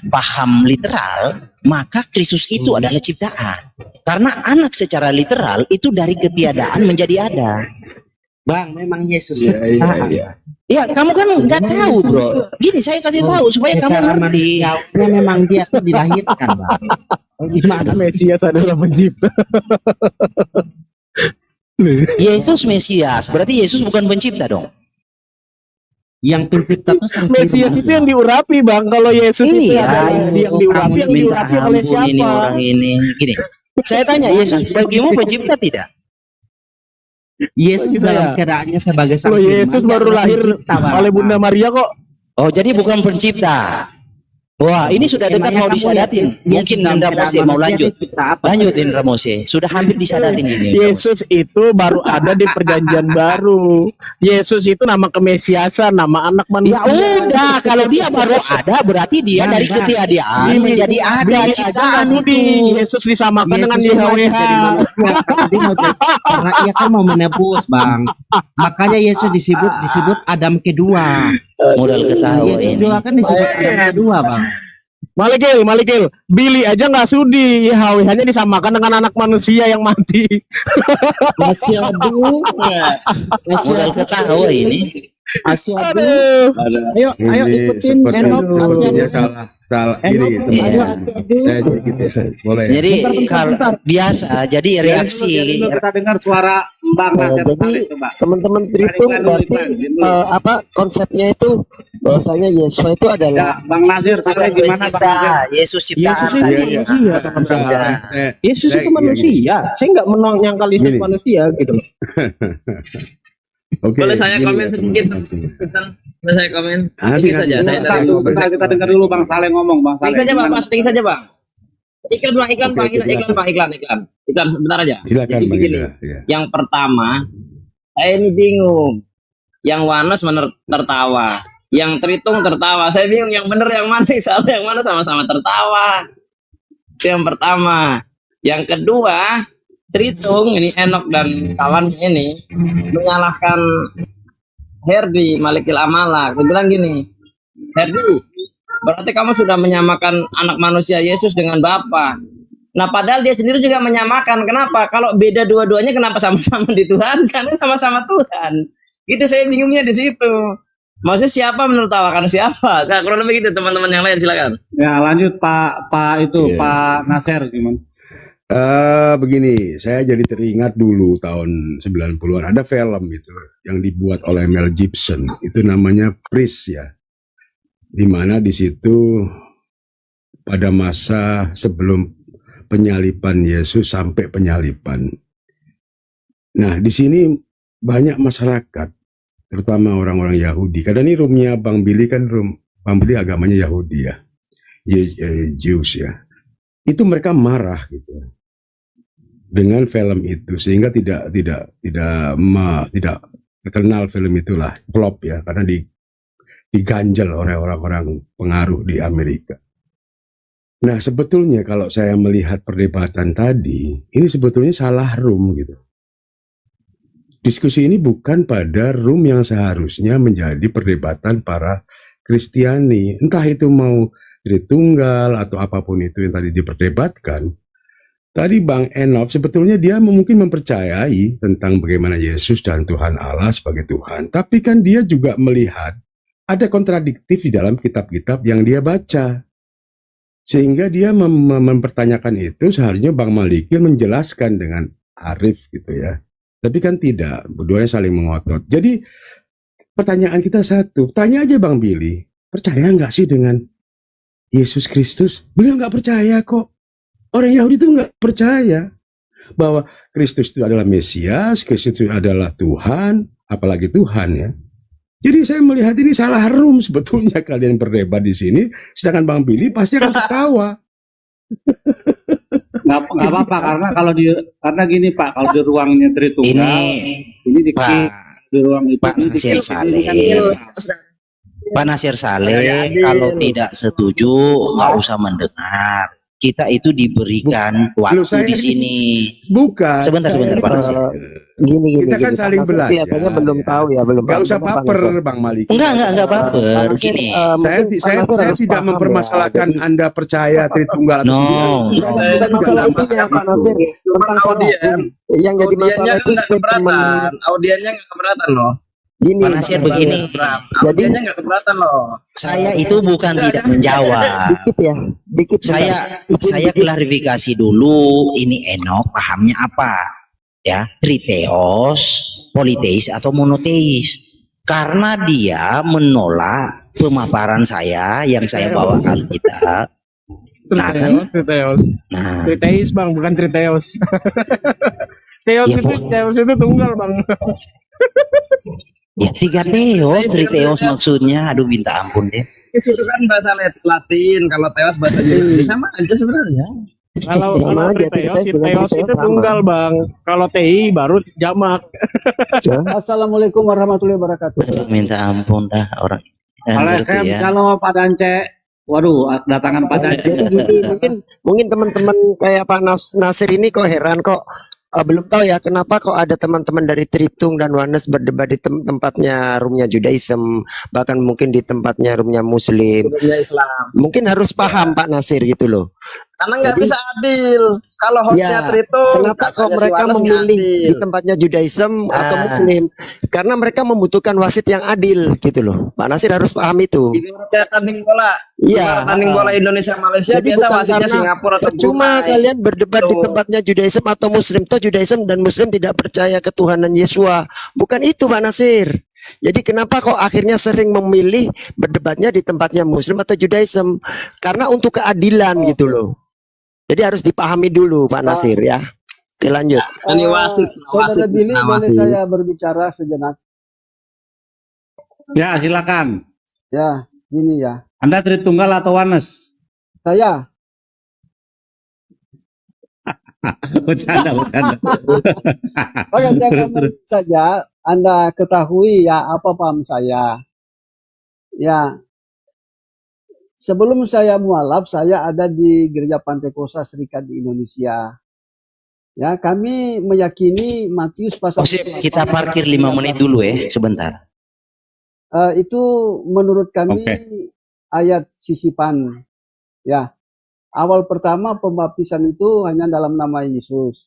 paham literal, maka Kristus itu adalah ciptaan. Karena anak secara literal itu dari ketiadaan menjadi ada. Bang, memang Yesus. Ya, kamu kan nggak tahu, bro. Gini, saya kasih tahu supaya kamu ngerti. Memang dia tuh dilahirkan, Bang. Gimana? Mesias adalah pencipta. Yesus Mesias, berarti Yesus bukan pencipta dong. Yang pencipta tuh sang Mesias firman. itu yang diurapi, Bang. Kalau Yesus itu Iya, adalah yang diurapi, yang minta diurapi oleh ampun ini siapa? orang ini. Gini, saya tanya, Yesus bagimu pencipta tidak? Yesus Gitu dalam ya. keadaannya sebagai sang Loh, firman, Yesus dia baru adalah lahir pencipta, Bang. oleh Bunda Maria kok. Oh, jadi bukan pencipta. Wah, ini sudah dekat Emangnya mau kamu disadatin. yakin Mungkin Yesus dalam Indra keadaan Mose mau manusia lanjut. dicipta apa? Lanjut Indra Mose. Sudah hampir disadatin ini. Indra Mose. Yesus itu baru ada di perjanjian baru. Yesus itu nama kemesiasan, nama anak manusia. Ya udah, kalau dia baru ada berarti dia Bang, dari Bang. ketiadaan Ini, menjadi ada Billy ciptaan aja itu. Yesus disamakan dengan Yesus itu YHWH. jadi manusia, dia mau karena ia kan mau menebus, Bang. Makanya Yesus disebut Adam kedua. Modal ketawa Yesus ini. juga kan disebut Adam kedua, Bang. Malikil. Billy aja nggak sudi. YHWH-nya disamakan dengan anak manusia yang mati. Masih aduh. Modal ketawa ini. Masih Aduh. Ayo ikutin Enok. Salah Iya. saya sedikit ya, boleh. Jadi kalau biasa, jadi reaksi Kita dengar suara Bang jadi teman-teman Tritung berarti konsepnya itu bahwasanya Yesus itu adalah Bang Nazir bukan pencipta, Yesus ciptaan Yesus itu tadi. manusia, teman-teman. Yesus itu manusia. Saya nggak menyangkal Yesus Gini. manusia gitu loh. Oke. Boleh saya gini komen ya, sedikit? teman-teman. Boleh saya komen? Nanti, Sedikit saja. nanti. Saya dari Sebentar, kita dengar dulu Bang Saleh ngomong. Bang Saleh. Sedikit saja Bang. Sedikit saja Bang. Iklan Bang. Iklan sebentar aja. Silakan Jadi Bang begini. Indra. Ya. Yang pertama, Saya ini bingung. Yang Wanes tertawa, yang Tritung tertawa. Saya bingung yang bener yang mana, yang salah yang mana, sama-sama tertawa. Itu yang pertama. Yang kedua, Tritung ini Enok dan kawan ini menyalahkan Herdi Malikil Amala. Dia bilang gini, Herdi, berarti kamu sudah menyamakan anak manusia Yesus dengan Bapa. Nah, padahal dia sendiri juga menyamakan. Kenapa? Kalau beda dua-duanya, kenapa sama-sama di Tuhan? Karena sama-sama Tuhan. Itu saya bingungnya di situ. Maksudnya siapa menertawakan siapa? Nah, kurang lebih gitu, teman-teman yang lain silakan. Ya lanjut Pak Nasir gimana? Begini, saya jadi teringat dulu tahun 90-an ada film itu yang dibuat oleh Mel Gibson, itu namanya Priest ya. Dimana di situ pada masa sebelum penyaliban Yesus sampai penyaliban. Nah, di sini banyak masyarakat, terutama orang-orang Yahudi. Karena ini roomnya Bang Billy kan Bang Billy agamanya Yahudi ya, Jews ya. Itu mereka marah gitu dengan film itu, sehingga tidak terkenal film itulah, flop ya, karena diganjel oleh orang-orang pengaruh di Amerika. Nah, sebetulnya kalau saya melihat perdebatan tadi, ini sebetulnya salah room gitu. Diskusi ini bukan pada room yang seharusnya menjadi perdebatan para Kristiani. Entah itu mau Tritunggal atau apapun itu yang tadi diperdebatkan. Tadi Bang Enok sebetulnya dia mungkin mempercayai tentang bagaimana Yesus dan Tuhan Allah sebagai Tuhan. Tapi kan dia juga melihat ada kontradiktif di dalam kitab-kitab yang dia baca. Sehingga dia mempertanyakan itu, seharusnya Bang Malikil menjelaskan dengan arif gitu ya. Tapi kan tidak, berduanya saling mengotot. Jadi pertanyaan kita satu, tanya aja Bang Billy, percaya nggak sih dengan Yesus Kristus? Beliau nggak percaya kok. Orang Yahudi itu nggak percaya bahwa Kristus itu adalah Mesias, Kristus itu adalah Tuhan, apalagi Tuhan ya. Jadi saya melihat ini salah room sebetulnya kalian berdebat di sini, sedangkan Bang Billy pasti akan ketawa. Nggak apa-apa karena gini Pak, kalau di ruangnya Tritunggal ini di ruang itu Pak Nasir Saleh. Pak Nasir Saleh, kalau tidak setuju nggak usah mendengar. Kita itu diberikan waktu di sini. Bukan. Sebentar Pak Nasir. Gini. Kita kan saling belajar. Kelihatannya belum tahu ya, belum. Gak usah baper, Bang Malik. Enggak baper. Gini. Saya tidak mempermasalahkan Anda percaya Tritunggal atau tidak. Bukan masalah intinya Pak Nasir tentang saudara. Yang jadi masalah itu statement. Audiennya nggak keberatan loh. Gini, Pak Nasir begini. Jadi nggak keberatan loh. Saya itu bukan tidak menjawab. Dikit. Saya klarifikasi dulu. Ini Enok pahamnya apa? Ya, triteos, politeis atau monoteis. Karena dia menolak pemaparan saya yang saya bawa Alkitab. Triteis Bang, bukan triteos. Teos itu tunggal Bang. Ya 3 teos, triteos maksudnya. Aduh minta ampun deh. Itu kan bahasa Latin, kalau teos bahasa Yunani sama aja sebenarnya. Kalau triteos itu tunggal Bang. Kalau TI baru jamak. Assalamualaikum warahmatullahi wabarakatuh. Minta ampun dah orang. Kalau Pak Dance, waduh, datangan Pak Dance. Jadi mungkin teman-teman kayak Pak Nasir ini kok heran kok. Belum tahu ya kenapa kok ada teman-teman dari Tritung dan Wanes berdebat di tempatnya roomnya Judaism, bahkan mungkin di tempatnya roomnya Muslim. Islam. Mungkin harus paham Pak Nasir gitu loh. Karena nggak bisa adil. Kalau hostnya Tritung, kenapa kok mereka memilih di tempatnya Judaism atau Muslim? Karena mereka membutuhkan wasit yang adil gitu loh. Pak Nasir harus paham itu. Ibaratnya tanding bola. Iya. Tanding bola Indonesia Malaysia Jadi biasa bukan wasitnya karena Singapura atau cuma kalian berdebat di tempatnya Judaism atau Muslim. Toh Judaism dan Muslim tidak percaya ketuhanan Yesua. Bukan itu Pak Nasir. Jadi kenapa kok akhirnya sering memilih berdebatnya di tempatnya Muslim atau Judaism? Karena untuk keadilan gitu loh. Jadi harus dipahami dulu Pak Nasir ya. Oke lanjut. Ini wasit. Saudara Billy, boleh saya berbicara sejenak? Ya silakan. Ya, gini ya. Anda Tritunggal atau Wanes? Saya. Bercanda. Oke, saya komen saja. Anda ketahui ya apa paham saya. Ya, sebelum saya mualaf, saya ada di Gereja Pantekosta Serikat di Indonesia. Ya, kami meyakini Matius pasal Osip, kita parkir 5 menit dulu ya, sebentar. Itu menurut kami ayat sisipan. Ya, awal pertama pembaptisan itu hanya dalam nama Yesus.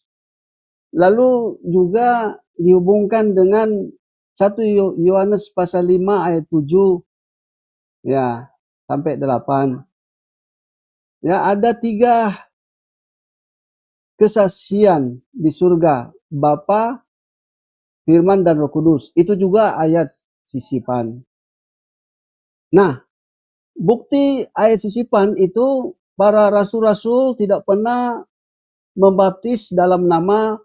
Lalu juga dihubungkan dengan 1 Yohanes pasal 5 ayat 7 ya sampai 8. Ya, ada 3 kesaksian di surga, Bapa, Firman dan Roh Kudus. Itu juga ayat sisipan. Nah, bukti ayat sisipan itu para rasul-rasul tidak pernah membaptis dalam nama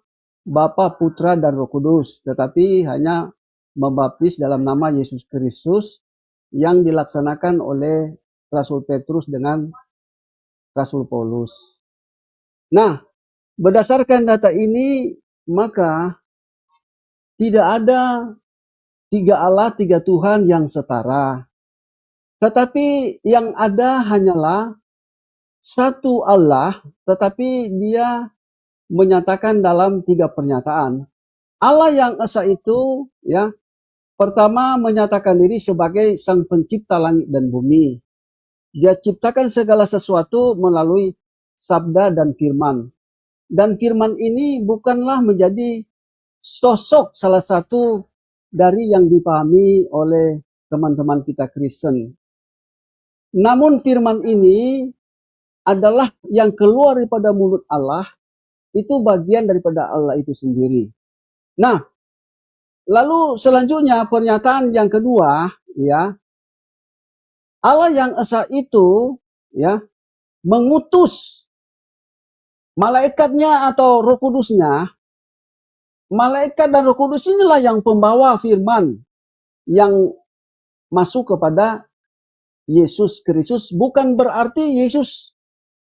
Bapa, Putra dan Roh Kudus, tetapi hanya membaptis dalam nama Yesus Kristus yang dilaksanakan oleh Rasul Petrus dengan Rasul Paulus. Nah, berdasarkan data ini, maka tidak ada 3 Allah, 3 Tuhan yang setara. Tetapi yang ada hanyalah 1 Allah, tetapi dia menyatakan dalam 3 pernyataan. Allah yang esa itu, ya, pertama menyatakan diri sebagai Sang Pencipta langit dan bumi. Dia ciptakan segala sesuatu melalui sabda dan firman. Dan firman ini bukanlah menjadi sosok salah satu dari yang dipahami oleh teman-teman kita Kristen. Namun firman ini adalah yang keluar daripada mulut Allah, itu bagian daripada Allah itu sendiri. Nah, lalu selanjutnya pernyataan yang kedua, ya, Allah yang esa itu, ya, mengutus malaikatnya atau Roh Kudusnya. Malaikat dan Roh Kudus inilah yang pembawa firman yang masuk kepada Yesus Kristus. Bukan berarti Yesus,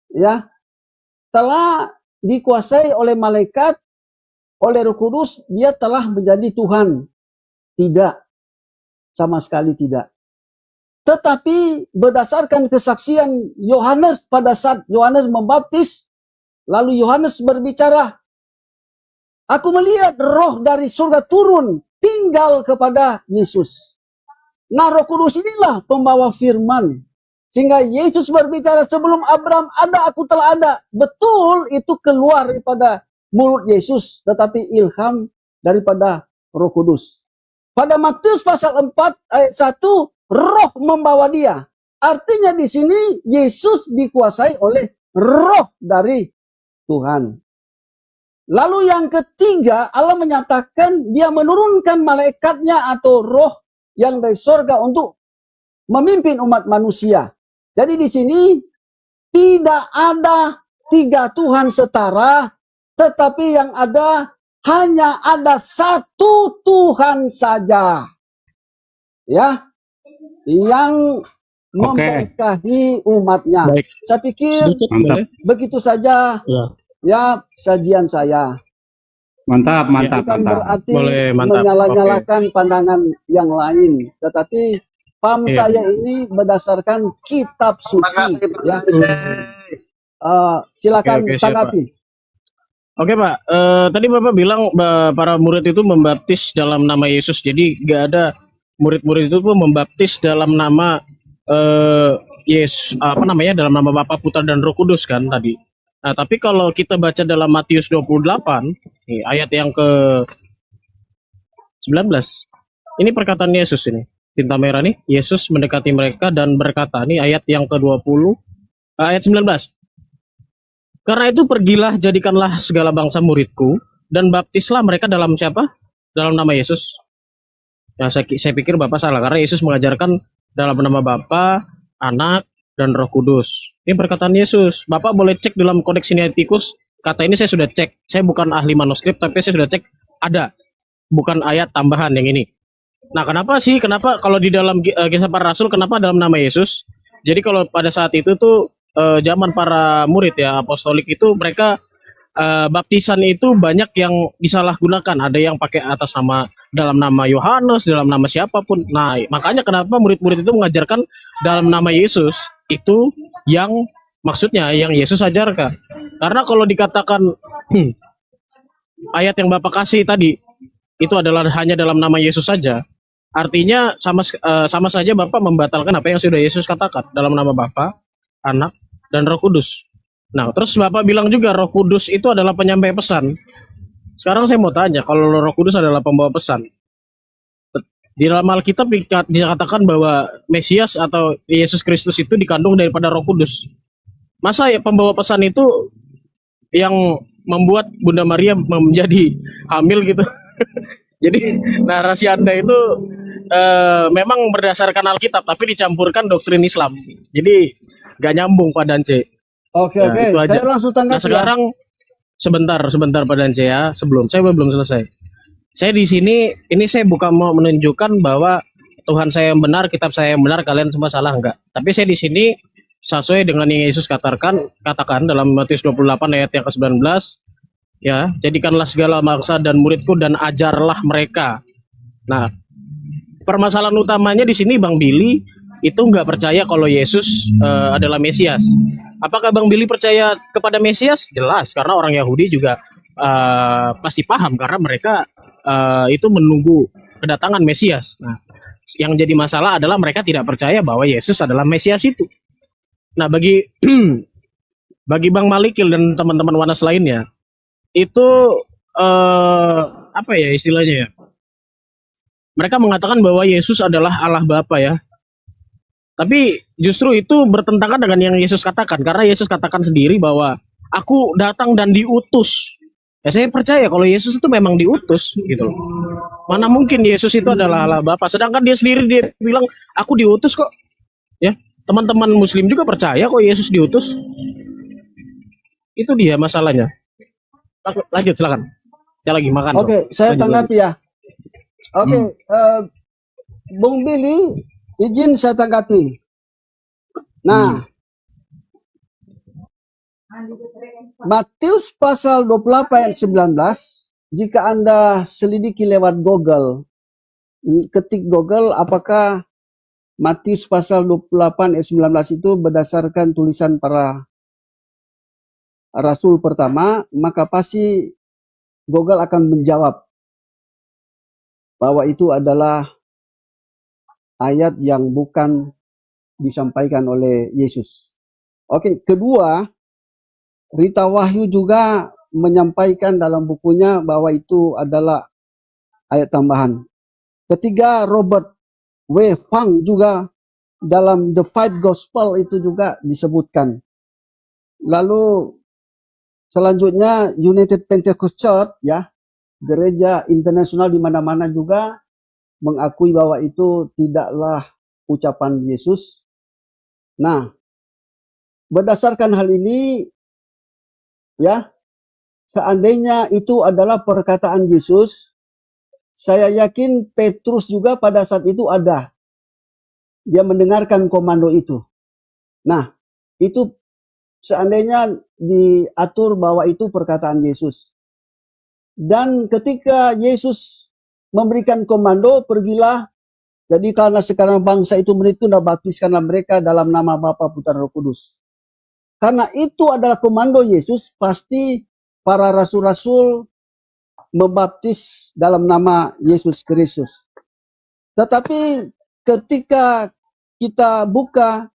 ya, telah dikuasai oleh malaikat, oleh Roh Kudus, dia telah menjadi Tuhan. Tidak, sama sekali tidak. Tetapi berdasarkan kesaksian Yohanes pada saat Yohanes membaptis, lalu Yohanes berbicara, aku melihat roh dari surga turun, tinggal kepada Yesus. Nah, Roh Kudus inilah pembawa firman. Sehingga Yesus berbicara, sebelum Abraham ada, aku telah ada. Betul, itu keluar daripada mulut Yesus, tetapi ilham daripada Roh Kudus. Pada Matius pasal 4 ayat 1, roh membawa dia. Artinya di sini Yesus dikuasai oleh roh dari Tuhan. Lalu yang ketiga, Allah menyatakan dia menurunkan malaikatnya atau roh yang dari surga untuk memimpin umat manusia. Jadi di sini tidak ada 3 Tuhan setara, tetapi yang ada hanya ada 1 Tuhan saja. Ya, yang memberkahi umatnya. Baik. Saya pikir begitu saja. Ya, sajian saya. Mantap, mantap, Bukan mantap. berarti mantap. menyala-nyalakan pandangan yang lain, tetapi paham saya ini berdasarkan kitab suci. Ya. Silakan Oke, siap, tanggapi. Oke Pak, tadi Bapak bilang para murid itu membaptis dalam nama Yesus. Jadi nggak ada murid-murid itu pun membaptis dalam nama Yesus, dalam nama Bapa, Putra dan Roh Kudus kan tadi. Nah, tapi kalau kita baca dalam Matius 28, nih, ayat yang ke 19. Ini perkataan Yesus ini. Tinta merah nih, Yesus mendekati mereka dan berkata, nih ayat yang ke-20, ayat 19. Karena itu pergilah, jadikanlah segala bangsa muridku, dan baptislah mereka dalam siapa? Dalam nama Yesus. Ya, saya pikir Bapak salah, karena Yesus mengajarkan dalam nama Bapa, Anak, dan Roh Kudus. Ini perkataan Yesus. Bapak boleh cek dalam Kodeks Sinaiticus, kata ini saya sudah cek. Saya bukan ahli manuskrip, tapi saya sudah cek, ada. Bukan ayat tambahan yang ini. Nah, kenapa kalau di dalam Kisah Para Rasul, kenapa dalam nama Yesus? Jadi kalau pada saat itu tuh, zaman para murid ya, apostolik itu, mereka baptisan itu banyak yang disalahgunakan. Ada yang pakai atas nama dalam nama Yohanes, dalam nama siapapun. Nah, makanya kenapa murid-murid itu mengajarkan dalam nama Yesus itu yang maksudnya yang Yesus ajarkan. Karena kalau dikatakan ayat yang Bapak kasih tadi itu adalah hanya dalam nama Yesus saja, artinya sama saja Bapak membatalkan apa yang sudah Yesus katakan dalam nama Bapa, Anak, dan Roh Kudus. Nah, terus Bapak bilang juga Roh Kudus itu adalah penyampai pesan. Sekarang saya mau tanya, kalau Roh Kudus adalah pembawa pesan, di dalam Alkitab dikatakan bahwa Mesias atau Yesus Kristus itu dikandung daripada Roh Kudus. Masa ya pembawa pesan itu yang membuat Bunda Maria menjadi hamil gitu? Jadi narasi Anda itu memang berdasarkan Alkitab, tapi dicampurkan doktrin Islam. Jadi gak nyambung Pak Dance. Oke, Ya, oke. itu aja. Saya langsung Nah, tanggapi ya. sekarang sebentar Pak Dance ya, saya belum selesai. Saya di sini ini saya bukan mau menunjukkan bahwa Tuhan saya yang benar, kitab saya yang benar, kalian semua salah, enggak. Tapi saya di sini sesuai dengan yang Yesus katakan dalam Matius 28 ayat yang ke-19, ya, jadikanlah segala bangsa dan muridku dan ajarlah mereka. Nah, permasalahan utamanya di sini Bang Billy itu nggak percaya kalau Yesus adalah Mesias. Apakah Bang Billy percaya kepada Mesias? Jelas, karena orang Yahudi juga pasti paham karena mereka itu menunggu kedatangan Mesias. Nah, yang jadi masalah adalah mereka tidak percaya bahwa Yesus adalah Mesias itu. Nah, bagi Bang Malikil dan teman-teman Wanas lainnya, itu apa ya istilahnya ya? Mereka mengatakan bahwa Yesus adalah Allah Bapa ya. Tapi justru itu bertentangan dengan yang Yesus katakan, karena Yesus katakan sendiri bahwa aku datang dan diutus. Ya, saya percaya kalau Yesus itu memang diutus gitu loh. Mana mungkin Yesus itu adalah Allah Bapa, sedangkan dia sendiri dia bilang aku diutus kok. Ya, teman-teman Muslim juga percaya kok Yesus diutus. Itu dia masalahnya. Lanjut silakan. Saya lagi makan. Oke, saya tanggapi ya. Oke, Bung Billy, izin saya tanggapi. Nah, Matius pasal 28 ayat 19, jika Anda selidiki lewat Google, ketik Google apakah Matius pasal 28 ayat 19 itu berdasarkan tulisan para rasul pertama, maka pasti Google akan menjawab bahwa itu adalah ayat yang bukan disampaikan oleh Yesus. Oke, kedua, Rita Wahyu juga menyampaikan dalam bukunya bahwa itu adalah ayat tambahan. Ketiga, Robert W. Fang juga dalam The Five Gospel itu juga disebutkan. Lalu selanjutnya United Pentecost Church ya, gereja internasional di mana-mana juga mengakui bahwa itu tidaklah ucapan Yesus. Nah, berdasarkan hal ini ya, seandainya itu adalah perkataan Yesus, saya yakin Petrus juga pada saat itu ada. Dia mendengarkan komando itu. Nah, itu seandainya diatur bahwa itu perkataan Yesus. Dan ketika Yesus memberikan komando, pergilah. Jadi karena sekarang bangsa itu murid itu, baptiskanlah mereka dalam nama Bapa, Putra, Roh Kudus. Karena itu adalah komando Yesus, pasti para rasul-rasul membaptis dalam nama Yesus Kristus. Tetapi ketika kita buka,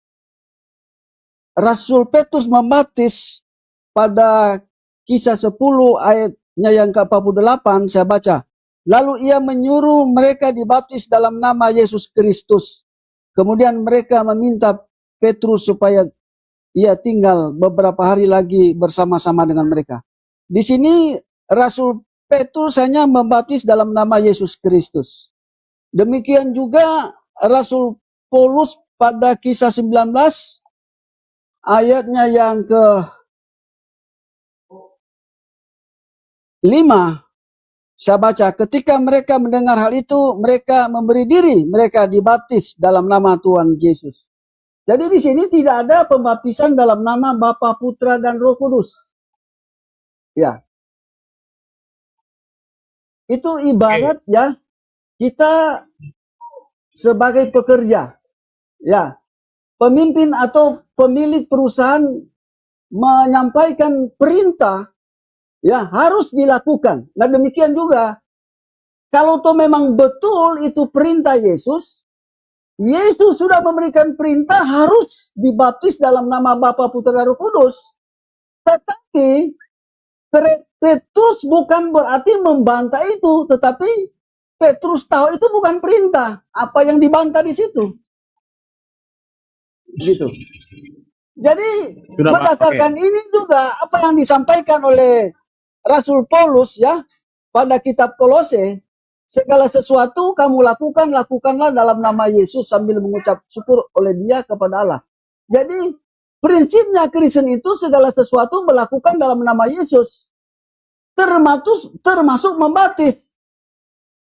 Rasul Petrus membaptis pada Kisah 10 ayatnya yang ke-48, saya baca. Lalu ia menyuruh mereka dibaptis dalam nama Yesus Kristus. Kemudian mereka meminta Petrus supaya ia tinggal beberapa hari lagi bersama-sama dengan mereka. Di sini Rasul Petrus hanya membaptis dalam nama Yesus Kristus. Demikian juga Rasul Paulus pada Kisah 19 ayatnya yang ke-5, saya baca, ketika mereka mendengar hal itu, mereka memberi diri, mereka dibaptis dalam nama Tuhan Yesus. Jadi di sini tidak ada pembaptisan dalam nama Bapa, Putra, dan Roh Kudus. Ya. Itu ibarat ya, kita sebagai pekerja, ya, pemimpin atau pemilik perusahaan menyampaikan perintah, ya, harus dilakukan. Nah, demikian juga kalau toh memang betul itu perintah Yesus, Yesus sudah memberikan perintah harus dibaptis dalam nama Bapa, Putra, dan Roh Kudus. Tetapi Petrus bukan berarti membantah itu, tetapi Petrus tahu itu bukan perintah. Apa yang dibantah di situ? Gitu. Jadi Sudah, Pak. berdasarkan ini juga apa yang disampaikan oleh Rasul Paulus, ya, pada kitab Kolose, segala sesuatu kamu lakukan, lakukanlah dalam nama Yesus sambil mengucap syukur oleh Dia kepada Allah. Jadi prinsipnya Kristen itu segala sesuatu melakukan dalam nama Yesus, termasuk membaptis.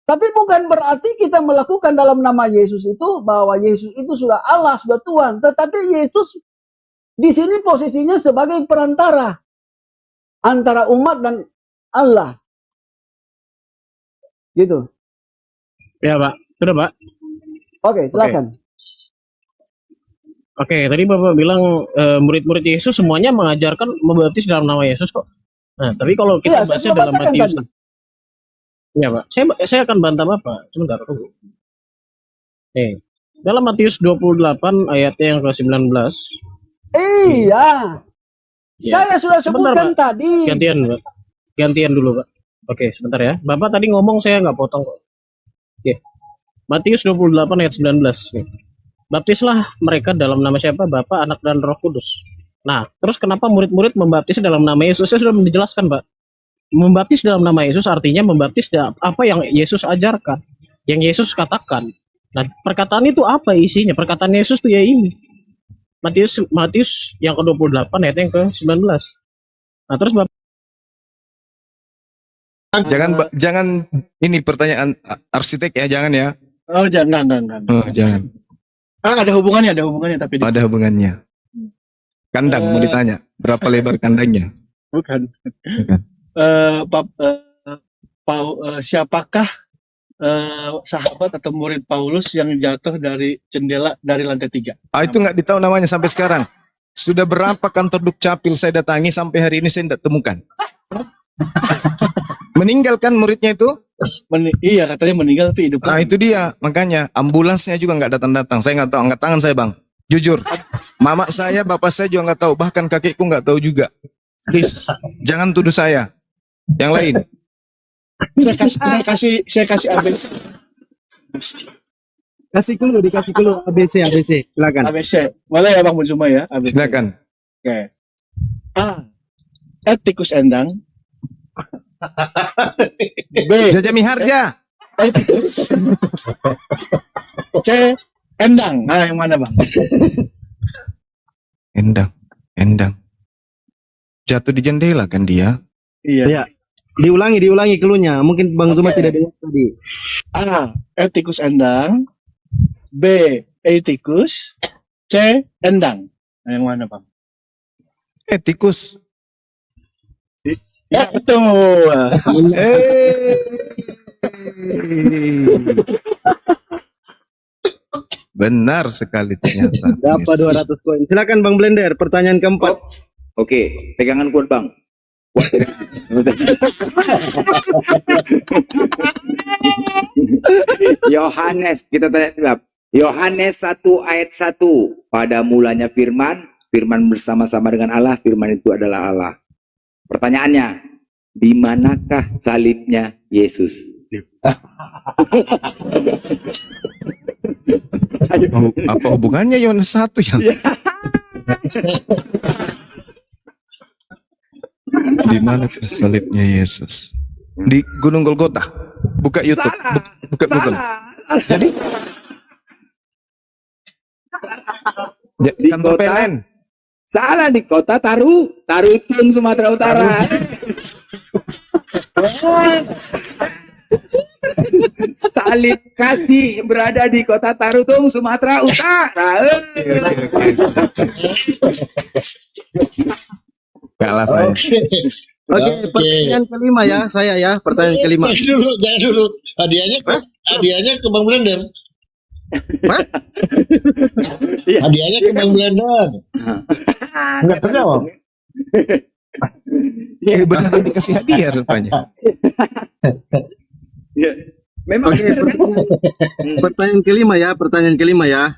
Tapi bukan berarti kita melakukan dalam nama Yesus itu bahwa Yesus itu sudah Allah, sudah Tuhan. Tetapi Yesus di sini posisinya sebagai perantara antara umat dan Allah. Gitu. Ya, Pak. Sudah, Pak. Oke, silakan. Oke, tadi Bapak bilang murid-murid Yesus semuanya mengajarkan membaptis dalam nama Yesus kok. Nah, tapi kalau kita Iya, saya baca sudah dalam bacakan Matius, tadi. ya Pak, saya akan bantah Bapak. Sebentar, tunggu. Dalam Matius 28 ayatnya yang ke-19. Iya. Ya. Saya sudah Sebentar, sebutkan Pak. tadi. Gantian dulu, Pak. Oke, sebentar ya. Bapak tadi ngomong saya nggak potong kok. Oke. Matius 28 ayat 19 nih. Baptislah mereka dalam nama siapa? Bapa, Anak, dan Roh Kudus. Nah, terus kenapa murid-murid membaptis dalam nama Yesus? Saya sudah menjelaskan, Pak. Membaptis dalam nama Yesus artinya membaptis apa yang Yesus ajarkan, yang Yesus katakan. Nah, perkataan itu apa isinya? Perkataan Yesus itu ya ini. Matius yang ke-28 ayat yang ke-19. Nah, terus Bapak Jangan ini pertanyaan arsitek ya, jangan ya. Oh, jangan. Oh, jangan. Ada hubungannya tapi Ada hubungannya. Kandang mau ditanya, berapa lebar kandangnya? bukan. Siapakah sahabat atau murid Paulus yang jatuh dari jendela dari lantai 3? Itu nggak ditahu namanya sampai sekarang. Sudah berapa kantor Dukcapil saya datangi sampai hari ini saya tidak temukan. Meninggalkan muridnya itu? Iya, katanya meninggal tapi hidup. Nah, itu dia. Makanya ambulansnya juga nggak datang-datang. Saya nggak tahu, angkat tangan saya, Bang. Jujur. Mama saya, bapak saya juga nggak tahu. Bahkan kakekku nggak tahu juga. Please, jangan tuduh saya. Yang lain. Saya kasih ABC. Dikasih dulu ABC. Silakan. ABC. Boleh ya Bang Bunzuma ya? ABC. Silakan. Oke. A. Etikus endang. B. Jaja Miharja. Etikus. C. Endang. Nah, yang mana Bang? Endang. Jatuh di jendela kan dia? Iya. Ya. Diulangi keluhnya. Mungkin Bang Zuma tidak dengar tadi. A. Etikus endang. B. Etikus. C. Endang. Nah, yang mana Bang? Etikus. Ya betul. Benar sekali ternyata. Dapat 200 koin. Silakan Bang Blender, pertanyaan keempat. Oke, pegangan kuat Bang. Yohanes, kita tanya Yohanes 1 ayat 1. Pada mulanya firman bersama-sama dengan Allah, firman itu adalah Allah. Pertanyaannya, di manakah salibnya Yesus? Apa hubungannya Yohanes 1 ya? Di mana salibnya Yesus? Di Gunung Golgota. Buka YouTube, buka Google. Jadi di kantor kota, PLN. Salah, di kota Tarutung, Sumatera Utara. Salib kasih berada di kota Tarutung, Sumatera Utara. Kalah saya. Oke, pertanyaan kelima ya, saya ya, pertanyaan kelima. Jangan dulu. Hadiahnya ke Bang Blender. Hadiahnya ke Bang Blender. Enggak terjawab. Ya, benar dikasih hadiah rupanya. Ya, memang Oke, pertanyaan kelima ya.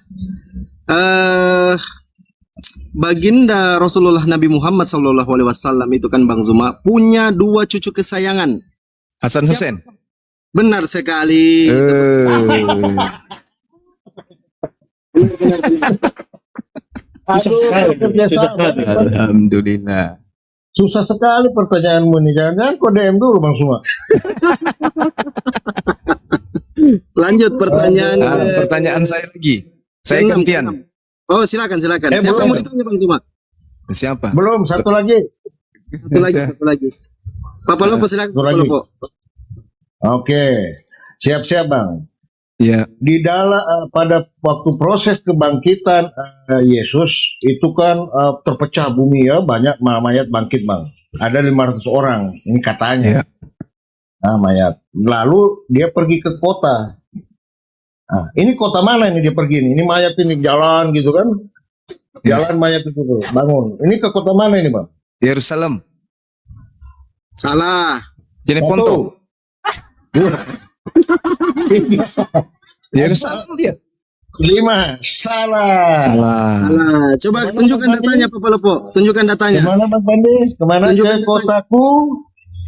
Baginda Rasulullah Nabi Muhammad SAW itu kan Bang Zuma punya 2 cucu kesayangan. Hasan Hussein. Benar sekali. Alhamdulillah. Susah sekali pertanyaanmu nih. Jangan kau DM dulu Bang Zuma. Lanjut pertanyaan. Pertanyaan saya lagi. Saya gantian. Oh, silakan. Siapa belum. mau ditanya Bang Zuma? Siapa? Belum, satu lagi. Satu lagi. Papa Lopo silakan. Papa Lopo. Oke. Siap-siap Bang. Ya. Di dalam pada waktu proses kebangkitan Yesus itu kan terpecah bumi ya, banyak mayat bangkit Bang. Ada 500 orang, ini katanya. Mayat. Lalu dia pergi ke kota. Nah, ini kota mana ini dia pergi ini? Ini mayat ini jalan gitu kan? Jalan mayat itu tuh, bangun. Ini ke kota mana ini Bang? Yerusalem. Salah. Jeneponto. Yerusalem dia. 5. Salah. Nah, coba tunjukkan datanya Papa Lopo. Tunjukkan datanya. Kemana Bang Pandi? Kemana? Ke kotaku.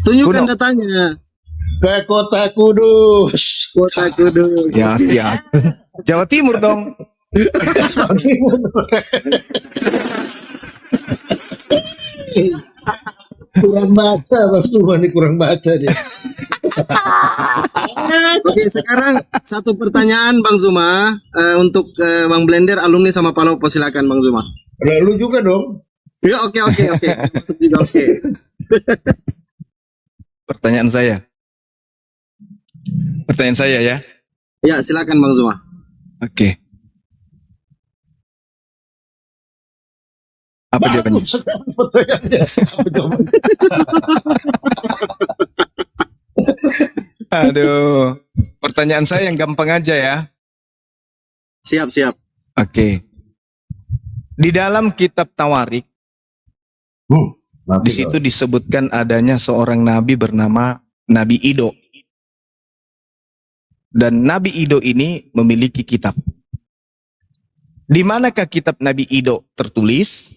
Tunjukkan datanya. Ke kota Kudus. Kota Kudus. Ya, siap. Jawa Timur dong. Jawa Timur. Kurang baca, Mas Zuma nih kurang baca dia. Oke, sekarang satu pertanyaan Bang Zuma untuk Bang Blender, alumni sama Pak Lopo, silakan Bang Zuma. Lu juga dong. Ya, oke. Masuk juga, oke. Pertanyaan saya ya. Ya, silakan Bang Zuma. Oke. Apa jawabannya? Aduh, pertanyaan saya yang gampang aja ya. Siap. Oke. Di dalam kitab Tawarik, di situ disebutkan adanya seorang nabi bernama Nabi Ido. Dan Nabi Ido ini memiliki kitab. Di manakah kitab Nabi Ido tertulis?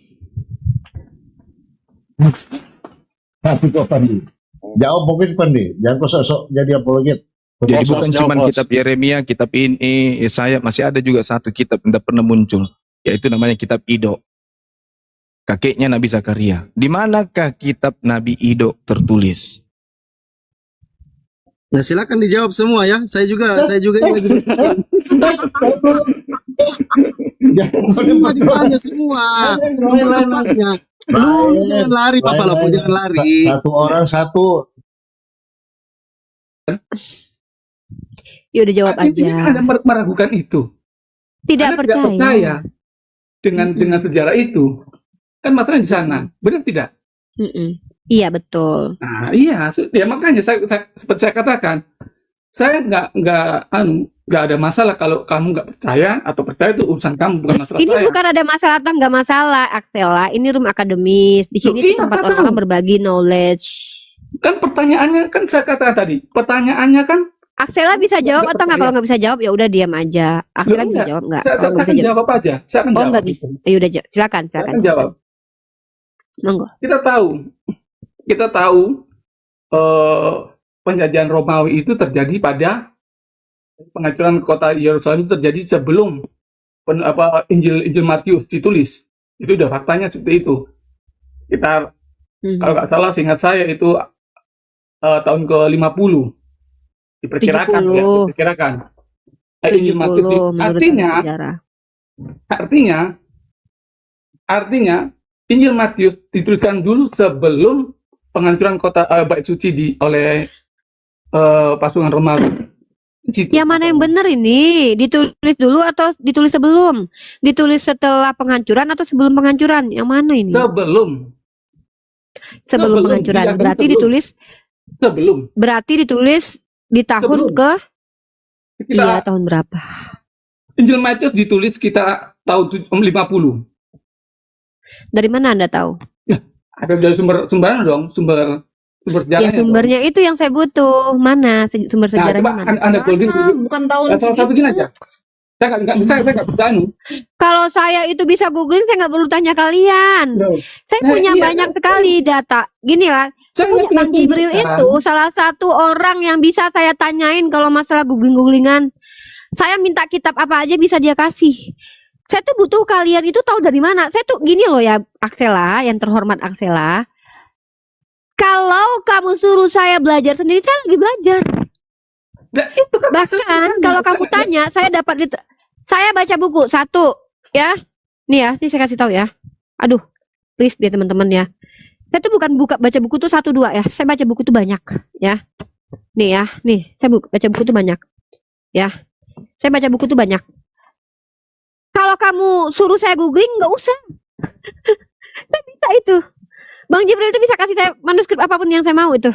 Jawab mungkin Pandi. Jangan kau sok jadi apologet. Jadi bukan cuma kitab Yeremia, kitab ini, Yesaya, masih ada juga satu kitab yang tidak pernah muncul, yaitu namanya kitab Ido. Kakeknya Nabi Zakaria. Di manakah kitab Nabi Ido tertulis? Nah, silakan dijawab semua ya. Saya juga yang lagi. Semua ditanya semua. Lu jangan lari Papa Lopo, jangan lari. Satu orang satu. Ya udah jawab aja. Intinya Anda meragukan itu. Tidak Anda percaya. dengan sejarah itu. Kan masalahnya di sana. Benar tidak? Iya betul. Nah, iya, ya makanya seperti saya katakan, saya nggak ada masalah kalau kamu nggak percaya atau percaya itu urusan kamu, bukan masalah Ini saya. bukan ada masalah atau nggak masalah, Axela. Ini room akademis. Di sini tuh tempat orang berbagi knowledge. Kan pertanyaannya kan saya katakan tadi, pertanyaannya kan Axela bisa jawab atau nggak? Kalau nggak bisa jawab ya udah diam aja. Axela bisa jawab nggak? Saya Kalau nggak bisa akan jawab aja. Saya akan Oh jawab. nggak bisa. Ya udah silakan. Saya akan jawab. Monggo. Kita tahu penjajahan Romawi itu terjadi pada penghancuran kota Yerusalem itu terjadi sebelum Injil Matius ditulis. Itu udah faktanya seperti itu. Kita kalau nggak salah seingat saya itu tahun ke-50 diperkirakan 70. ya, diperkirakan. Injil Matius 70 menurut sejarah. Artinya Injil Matius dituliskan dulu sebelum penghancuran kota Bait Suci oleh pasukan Romawi. Yang mana yang benar ini? Ditulis dulu atau ditulis sebelum? Ditulis setelah penghancuran atau sebelum penghancuran? Yang mana ini? Sebelum. Sebelum penghancuran. diyakini Berarti sebelum. ditulis Berarti ditulis di tahun Sebelum. iya tahun berapa? Injil Matius ditulis kita tahun 50. Dari mana Anda tahu? Ada dari sumber dong, sumber Ya sejarahnya. sumbernya itu yang saya butuh. Mana sumber Nah, sejarahnya coba mana? Anda googling dulu. bukan tahun Salah satu gini aja. Saya nggak bisa anu. Kalau saya itu bisa googling, saya nggak perlu tanya kalian. Saya Nah, punya iya, banyak sekali data. Gini lah, saya punya Bang Jibril itu salah satu orang yang bisa saya tanyain kalau masalah googling-googlingan. Saya minta kitab apa aja bisa dia kasih. Saya tuh butuh kalian itu tahu dari mana. Saya tuh gini loh ya, Axela, yang terhormat Axela. Kalau kamu suruh saya belajar sendiri, saya lagi belajar. Bahkan kalau kamu tanya, saya dapat saya baca buku satu, ya. Nih ya, sih saya kasih tahu ya. Aduh, please deh teman-teman ya. Saya tuh bukan baca buku tuh 1-2 ya. Saya baca buku tuh banyak, ya. Nih ya, nih saya baca buku tuh banyak, ya. Saya baca buku tuh banyak. Kalau kamu suruh saya googling, nggak usah. Saya bisa itu. Bang Jibril itu bisa kasih saya manuskrip apapun yang saya mau itu.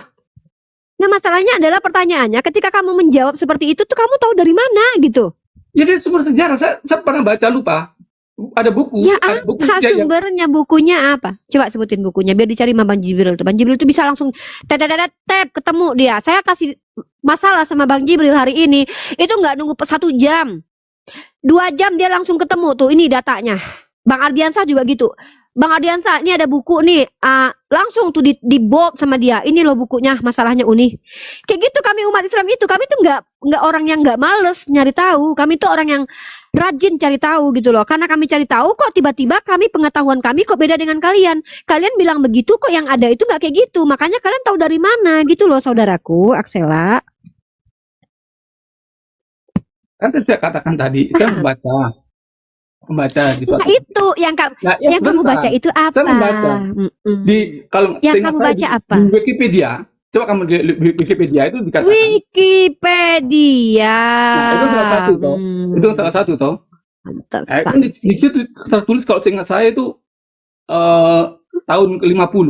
Nah masalahnya adalah pertanyaannya, ketika kamu menjawab seperti itu tuh kamu tahu dari mana gitu. Ya dari sumber sejarah. Saya pernah baca lupa. Ada buku. Ya ada buku apa sumbernya, bukunya apa? Coba sebutin bukunya biar dicari sama Bang Jibril tuh. Bang Jibril tuh bisa langsung tap ketemu dia. Saya kasih masalah sama Bang Jibril hari ini itu nggak nunggu 1 jam, 2 jam dia langsung ketemu tuh. Ini datanya. Bang Ardiansah juga gitu. Bang Ardiansah, ini ada buku nih, langsung tuh di bold sama dia. Ini loh bukunya, masalahnya Uni. Kayak gitu kami umat Islam itu, kami tuh nggak orang yang nggak males nyari tahu. Kami tuh orang yang rajin cari tahu gitu loh. Karena kami cari tahu kok tiba-tiba pengetahuan kami kok beda dengan kalian. Kalian bilang begitu kok yang ada itu nggak kayak gitu. Makanya kalian tahu dari mana gitu loh saudaraku, Axela. Kan saya katakan tadi, saya membaca di Nah itu yang kamu baca itu apa? Saya membaca di kalau yang seingat kamu saya baca apa? di Wikipedia. Coba kamu di Wikipedia itu dikatakan. Wikipedia. Nah, itu salah satu toh. Itu salah satu toh. Kan di situ tertulis kalau seingat saya itu tahun ke-50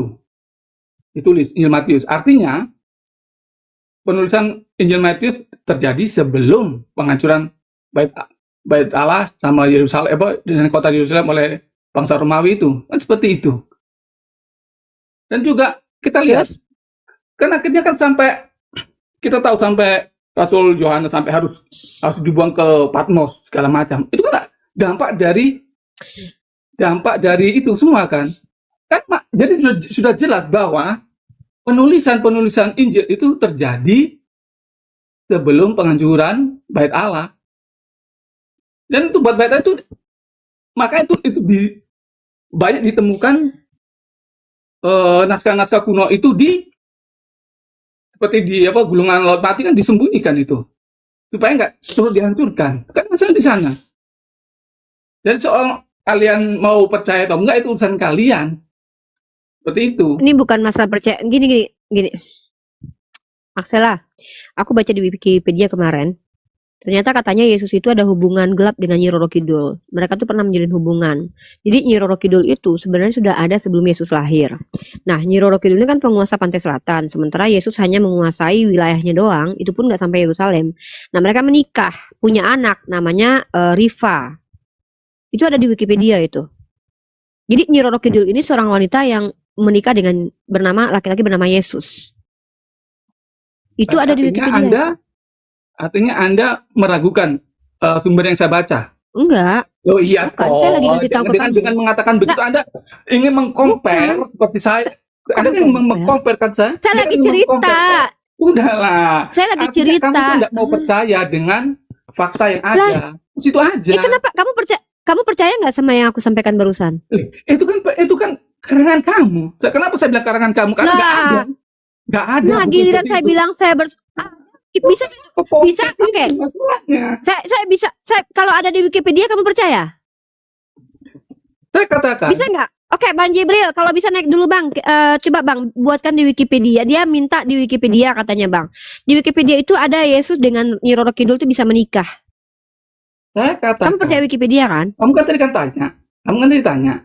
ditulis Injil Matius. Artinya penulisan Injil Matius terjadi sebelum penghancuran Bait Allah sama Yerusalem, dengan kota Yerusalem oleh bangsa Romawi itu, kan seperti itu. Dan juga kita lihat, kan akhirnya kan sampai kita tahu sampai Rasul Yohanes sampai harus dibuang ke Patmos segala macam. Itu kan dampak dari itu semua kan. Jadi sudah jelas bahwa penulisan Injil itu terjadi sebelum penghancuran Bait Allah. Dan itu buat bait itu, makanya itu banyak ditemukan naskah-naskah kuno itu seperti di gulungan Laut Mati kan disembunyikan itu supaya nggak terus dihancurkan. Kan masalah di sana. Dan soal kalian mau percaya atau enggak itu urusan kalian. Seperti itu. Ini bukan masalah percaya. Gini. Axela, aku baca di Wikipedia kemarin. Ternyata katanya Yesus itu ada hubungan gelap dengan Nyi Roro Kidul. Mereka tuh pernah menjalin hubungan. Jadi Nyi Roro Kidul itu sebenarnya sudah ada sebelum Yesus lahir. Nah, Nyi Roro Kidul ini kan penguasa pantai selatan. Sementara Yesus hanya menguasai wilayahnya doang. Itu pun nggak sampai Yerusalem. Nah, mereka menikah. Punya anak namanya Rifa. Itu ada di Wikipedia itu. Jadi Nyi Roro Kidul ini seorang wanita yang menikah dengan laki-laki bernama Yesus. Itu ada di Wikipedia. Artinya Anda meragukan sumber yang saya baca? Enggak. Oh iya, Saya lagi kasih tahu ke kamu. Dengan mengatakan begitu Anda ingin mengcompare seperti saya. Anda ingin mengcompare kan saya? Saya lagi cerita. Udahlah. Saya lagi Artinya cerita. Kamu tidak mau percaya dengan fakta yang ada. Situ aja. Kenapa kamu percaya nggak sama yang aku sampaikan barusan? Itu kan karangan kamu. Kenapa saya bilang karangan kamu? Karena nggak ada. Nggak ada. Nah, giliran saya bilang saya bisa oke. Saya bisa kalau ada di Wikipedia kamu percaya? Saya katakan. Bisa nggak? Oke, Bang Jibril, kalau bisa naik dulu Bang. Coba Bang buatkan di Wikipedia. Dia minta di Wikipedia katanya Bang. Di Wikipedia itu ada Yesus dengan Nyi Roro Kidul itu bisa menikah. Saya katakan. Kamu percaya Wikipedia kan? Kamu kan tadi tanya.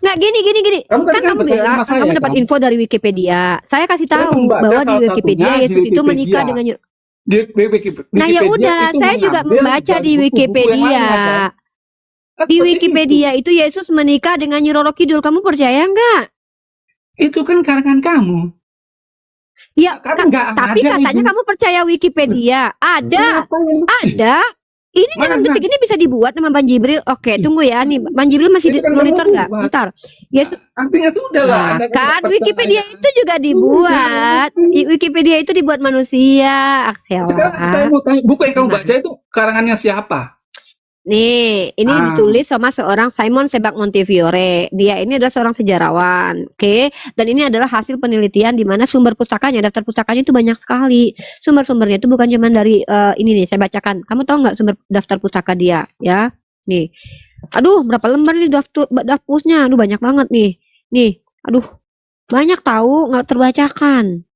Nggak gini. Kamu Kan kan kamu bertanya bilang sama saya, kamu dapat kan? info dari Wikipedia. Saya kasih Saya tahu membaca bahwa di salah Wikipedia satunya di Yesus itu menikah Wikipedia. dengan Di Wikipedia Nah ya udah, itu saya juga mengambil membaca dari di buku-buku yang Wikipedia. lainnya, kan? Kan Di seperti Wikipedia itu Yesus menikah dengan Nyi Roro Kidul. Kamu percaya nggak? Itu kan karangan kamu. Ya, Kan nggak tapi ada katanya itu. kamu percaya Wikipedia. Ada. Siapa yang Ada. Ini dalam detik ini bisa dibuat sama Bang Jibril. Oke, tunggu ya. Nih, Bang Jibril masih Itu kan monitor kamu nggak? buat. Bentar. Yesus. Artinya sudah lah. Nah, ada kan pertanyaan. Wikipedia itu juga dibuat. Wikipedia itu dibuat manusia, Sekarang saya Aksela. mau tanya, buku yang kamu baca itu karangannya siapa? Nih, ini ditulis sama seorang Simon Sebag Montefiore. Dia ini adalah seorang sejarawan, oke? Dan ini adalah hasil penelitian di mana sumber pusakanya, daftar pusakanya itu banyak sekali. Sumber-sumbernya itu bukan cuma dari ini nih, saya bacakan. Kamu tahu nggak sumber daftar pusaka dia? Ya, nih. Aduh, berapa lembar nih daftarnya? Aduh, banyak banget nih. Nih, aduh, banyak tahu nggak terbacakan.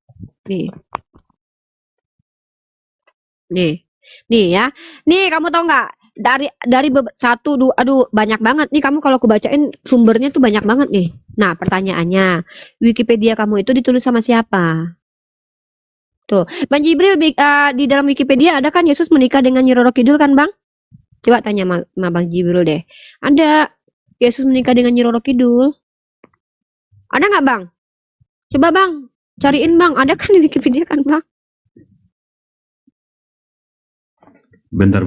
Nih, nih ya. Nih, kamu tahu nggak? Dari satu dua, aduh banyak banget nih, kamu kalau aku bacain sumbernya tuh banyak banget nih. Nah pertanyaannya, Wikipedia kamu itu ditulis sama siapa? Tuh, Bang Jibril, di dalam Wikipedia ada kan Yesus menikah dengan Nyi Roro Kidul kan Bang? Coba tanya sama Bang Jibril deh. Ada Yesus menikah dengan Nyi Roro Kidul? Ada nggak Bang? Coba Bang, cariin Bang, ada kan di Wikipedia kan Bang? Bentar,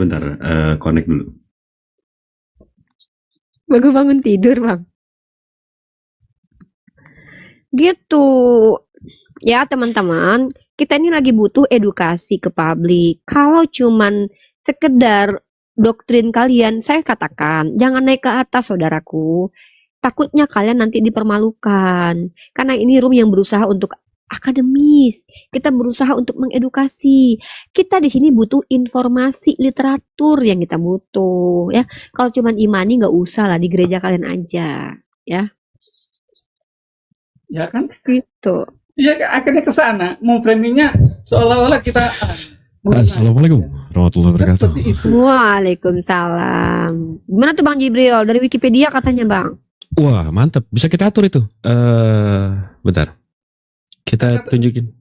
connect dulu. Bagus bangun tidur Bang. Gitu. Ya teman-teman, kita ini lagi butuh edukasi ke publik. Kalau cuman sekedar doktrin kalian, saya katakan jangan naik ke atas saudaraku. Takutnya kalian nanti dipermalukan. Karena ini room yang berusaha untuk akademis. Kita berusaha untuk mengedukasi. Kita di sini butuh informasi literatur yang kita butuh ya. Kalau cuman imani nggak usah lah, di gereja kalian aja ya. Ya kan? Gitu. Ya akhirnya ke sana, mau framingnya seolah-olah kita Assalamualaikum warahmatullahi wabarakatuh. Waalaikumsalam. Gimana tuh Bang Jibril? Dari Wikipedia katanya Bang. Wah, mantap. Bisa kita atur itu. Bentar. Kita tunjukin.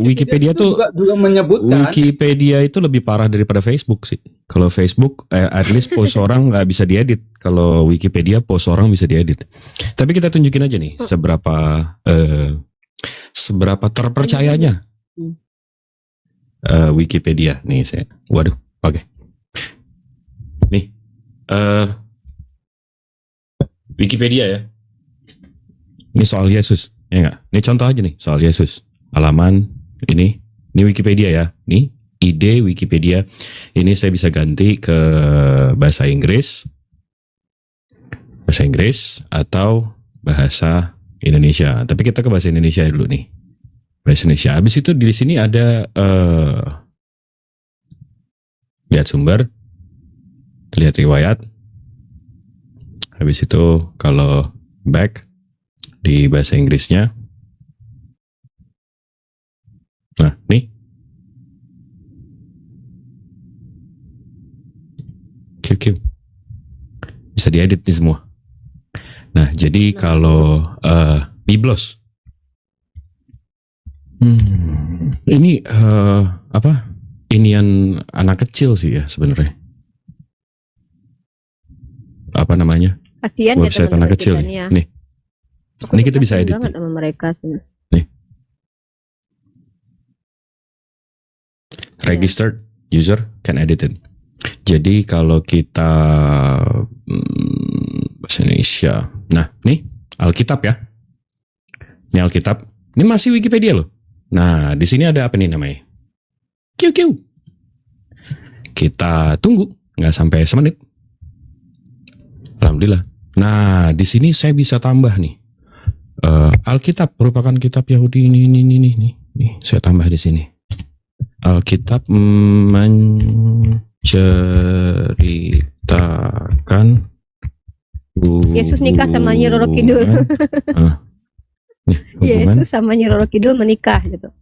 Wikipedia tuh juga menyebutkan Wikipedia itu lebih parah daripada Facebook sih. Kalau Facebook at least post orang nggak bisa diedit. Kalau Wikipedia post orang bisa diedit. Tapi kita tunjukin aja nih seberapa terpercayanya Wikipedia. Nih saya. Waduh, oke. Nih Wikipedia ya. Ini soal Yesus. Ya enggak? Ini contoh aja nih soal Yesus. Halaman ini Wikipedia ya. Nih ide Wikipedia. Ini saya bisa ganti ke bahasa Inggris atau bahasa Indonesia. Tapi kita ke bahasa Indonesia dulu nih. Bahasa Indonesia. Habis itu di sini ada lihat sumber, lihat riwayat. Habis itu kalau back di bahasa Inggrisnya. Nah, nih. QQ. Bisa diedit nih semua. Nah, jadi kalau Biblos. Ini apa? Inian anak kecil sih ya sebenarnya. Apa namanya? Kasihan ya website teman-teman anak kecil kita nih. nih ya. Nih. Ini kita bisa edit banget nih. sama mereka sebenarnya. Registered user can edit it. Jadi kalau kita bahasa Indonesia. Nah, nih Alkitab ya. Ini Alkitab. Ini masih Wikipedia loh. Nah, di sini ada apa nih namanya? QQ. Kita tunggu, nggak sampai semenit. Alhamdulillah. Nah, di sini saya bisa tambah nih. Alkitab merupakan kitab Yahudi ini. Nih, saya tambah di sini. Alkitab menceritakan Yesus nikah sama Nyi Roro Kidul. hubungan Yesus sama Nyi Roro Kidul menikah gitu.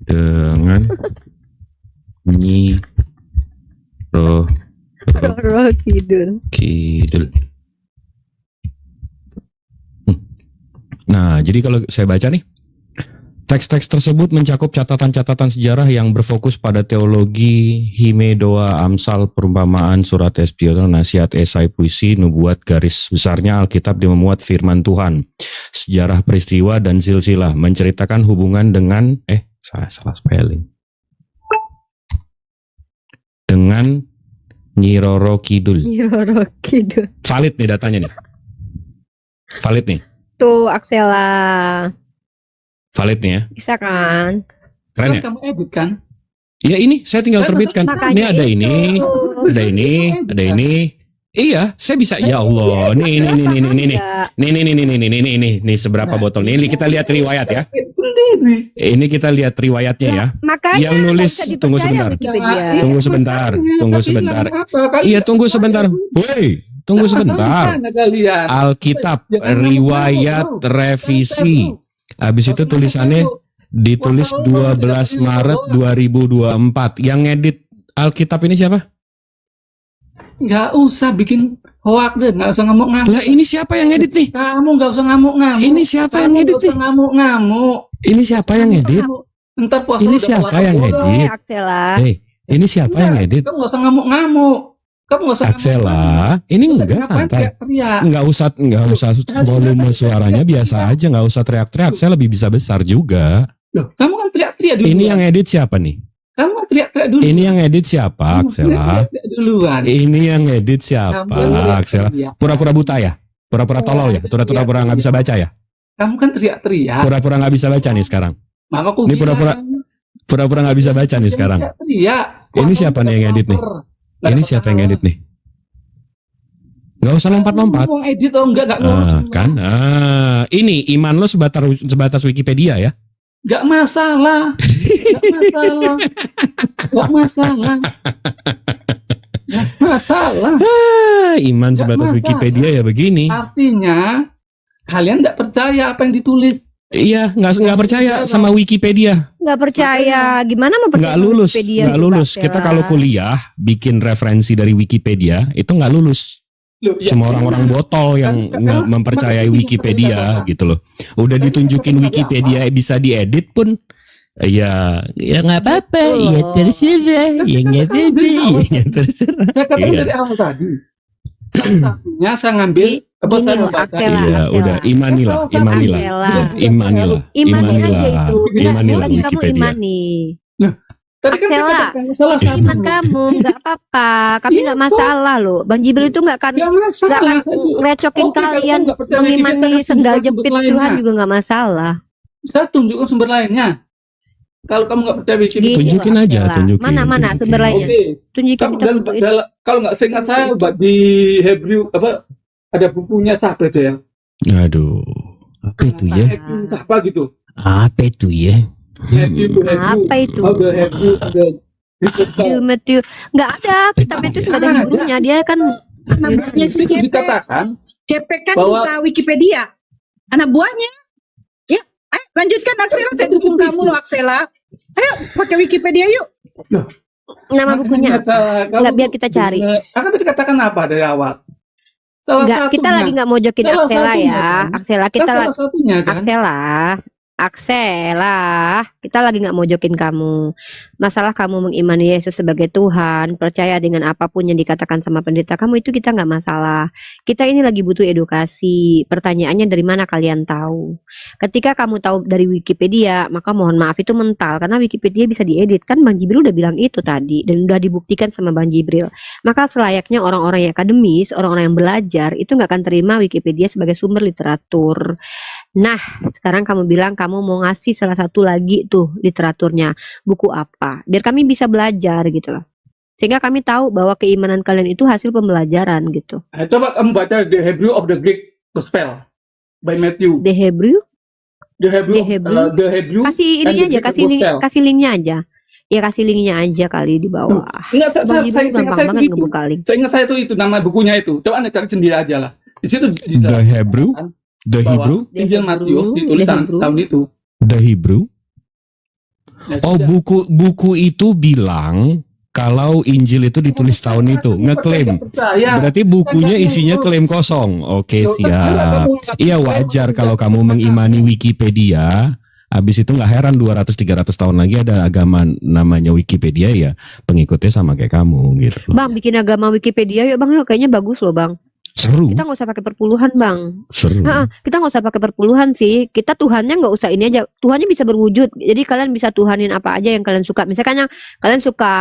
dengan Nyi Roro Kidul. Kidul. Nah, jadi kalau saya baca nih, teks-teks tersebut mencakup catatan-catatan sejarah yang berfokus pada teologi, hime, doa, amsal, perumpamaan, surat espionase, nasihat, esai, puisi, nubuat. Garis besarnya Alkitab memuat firman Tuhan, sejarah peristiwa dan silsilah, menceritakan hubungan dengan salah spelling. Dengan Nyi Roro Kidul. Valid nih datanya nih. Valid nih. Tuh Aksela. Valid nih ya. Bisa kan? Keren ya? Kamu edit kan? Ya ini saya tinggal terbitkan. Ini ada ini, ada ini, ada ini. Iya, saya bisa. Ya Allah, nih seberapa botol nih? Ini kita lihat riwayat ya. Ini kita lihat riwayatnya ya. Makanya yang nulis tunggu sebentar. Tunggu sebentar. Tunggu sebentar. Iya, tunggu sebentar. Woi, tunggu sebentar. Alkitab riwayat revisi. Habis itu tulisannya ditulis 12 Maret 2024. Yang ngedit Alkitab ini siapa? Nggak usah bikin hoak deh, nggak usah ngamuk-ngamuk. Lah ini siapa yang ngedit nih? Kamu nggak usah ngamuk-ngamuk. Ini siapa yang ngedit nih? Nggak usah ngamuk-ngamuk. Ini siapa yang ngedit? Ntar puasa Ini udah siapa kelar. yang ngedit? Hei, ini siapa yang ngedit? Kamu nggak usah ngamuk-ngamuk. Kamu nggak usah Aksela, ini enggak santai. Enggak usah volume suaranya biasa aja, enggak usah teriak-teriak. Saya lebih bisa besar juga. Loh, kamu kan teriak-teriak dulu. Ini yang edit siapa nih? Kamu kan teriak-teriak dulu. Ini yang edit siapa, Aksela? Duluan. Ini yang edit siapa, Aksela? Pura-pura buta ya? Pura-pura tolol ya? Pura-pura nggak bisa baca ya? Kamu kan teriak-teriak. Pura-pura nggak bisa baca nih sekarang. Mamaku Ini pura-pura nggak bisa baca nih sekarang. Teriak. Ini siapa nih yang edit nih? Ini siapa yang edit nih? Nggak usah lompat-lompat. Ngomong edit atau enggak ngurus. Kan? Ini iman lo sebatas Wikipedia ya? Gak masalah. Gak masalah. Iman sebatas Wikipedia ya begini. Artinya kalian tidak percaya apa yang ditulis. Iya, nggak percaya sama Wikipedia. Nggak percaya, gimana mau percaya? Nggak lulus, Wikipedia nggak gitu, lulus. Aksela? Kita kalau kuliah bikin referensi dari Wikipedia itu nggak lulus. Loh, ya, Cuma orang-orang botol yang nggak mempercayai Wikipedia gitu loh. Udah ditunjukin Wikipedia bisa diedit pun, ya nggak apa-apa. Ya terserah, ya nggak apa-apa, ya terserah. Ya katakan Iya. dari awal tadi. Satunya saya ngambil apa saya membaca. Iya, udah imanilah. Imani aja itu. Imanilah Lagi kamu Wikipedia. imani. Tadi kan saya Aksela, katakan salah itu satu. iman kamu nggak apa-apa. Kami nggak masalah loh. Bang Jibril itu nggak akan ngerecokin Oke, kalau kalian kamu nggak percaya mengimani Wikipedia, sendal tunjukkan jepit sumber Tuhan lainnya. juga nggak masalah. Saya tunjukkan sumber lainnya. Kalau kamu nggak percaya Wikipedia, Gini Tunjukin loh, aja, Aksela. tunjukin. Mana sumber lainnya? Oke. Tunjukin Kamu kita fotoin. kalau nggak seingat saya di Hebrew apa ada bukunya siapa itu ya? Aduh, apa itu ya? Hebrew apa gitu? Apa itu ya? Hebrew. Apa itu? Ada Hebrew, ada Matthew nggak ada, kitab itu sudah ada Hebrew-nya. Dia kan Anak buahnya si itu CP. dikatakan CP kan bahwa- buta Wikipedia. Anak buahnya. Ya, ayo lanjutkan Aksela. Saya dukung kamu loh Aksela. Ayo pakai Wikipedia yuk. nama bukunya apa? Nggak, biar kita cari. Akan dikatakan apa dari awal? Salah Nggak, kita satunya. lagi nggak mojokin Salah Aksela satunya, ya. kan? Aksela kita Kan salah lagi. satunya kan. Aksela, kita lagi nggak mojokin kamu. Masalah kamu mengimani Yesus sebagai Tuhan, percaya dengan apapun yang dikatakan sama pendeta kamu itu kita nggak masalah. Kita ini lagi butuh edukasi. Pertanyaannya dari mana kalian tahu? Ketika kamu tahu dari Wikipedia, maka mohon maaf itu mental karena Wikipedia bisa diedit kan Bang Jibril udah bilang itu tadi dan udah dibuktikan sama Bang Jibril. Maka selayaknya orang-orang yang akademis, orang-orang yang belajar itu nggak akan terima Wikipedia sebagai sumber literatur. Nah, sekarang kamu bilang kamu mau ngasih salah satu lagi tuh literaturnya. Buku apa? Biar kami bisa belajar gitu loh. Sehingga kami tahu bahwa keimanan kalian itu hasil pembelajaran gitu. Nah, coba kamu baca The Hebrew of the Greek Gospel by Matthew. The Hebrew? The Hebrew. The Hebrew? Kasih and ininya the aja, Greek Gospel. kasih linknya aja. Ya kasih linknya aja kali di bawah. Enggak, Bang Jibril gampang banget itu. ngebuka link. Saya ingat saya itu nama bukunya itu. Coba Anda cari sendiri aja lah. Di situ The Hebrew? The Hebrew? Injil Matius ditulis tahun itu. The Hebrew? Ya, Oh, sudah. buku itu bilang kalau Injil itu ditulis tahun itu, ngeklaim. Berarti bukunya isinya klaim kosong. Oke, siap. Iya, wajar kalau kamu mengimani Wikipedia. Habis itu nggak heran 200-300 tahun lagi ada agama namanya Wikipedia, ya pengikutnya sama kayak kamu gitu. Bang, bikin agama Wikipedia yuk Bang, yuk. Kayaknya bagus loh Bang. Seru. Kita nggak usah pakai perpuluhan Bang. Seru. Kita nggak usah pakai perpuluhan sih. Kita Tuhannya nggak usah ini aja. Tuhannya bisa berwujud. Jadi kalian bisa tuhanin apa aja yang kalian suka. Misalkan yang kalian suka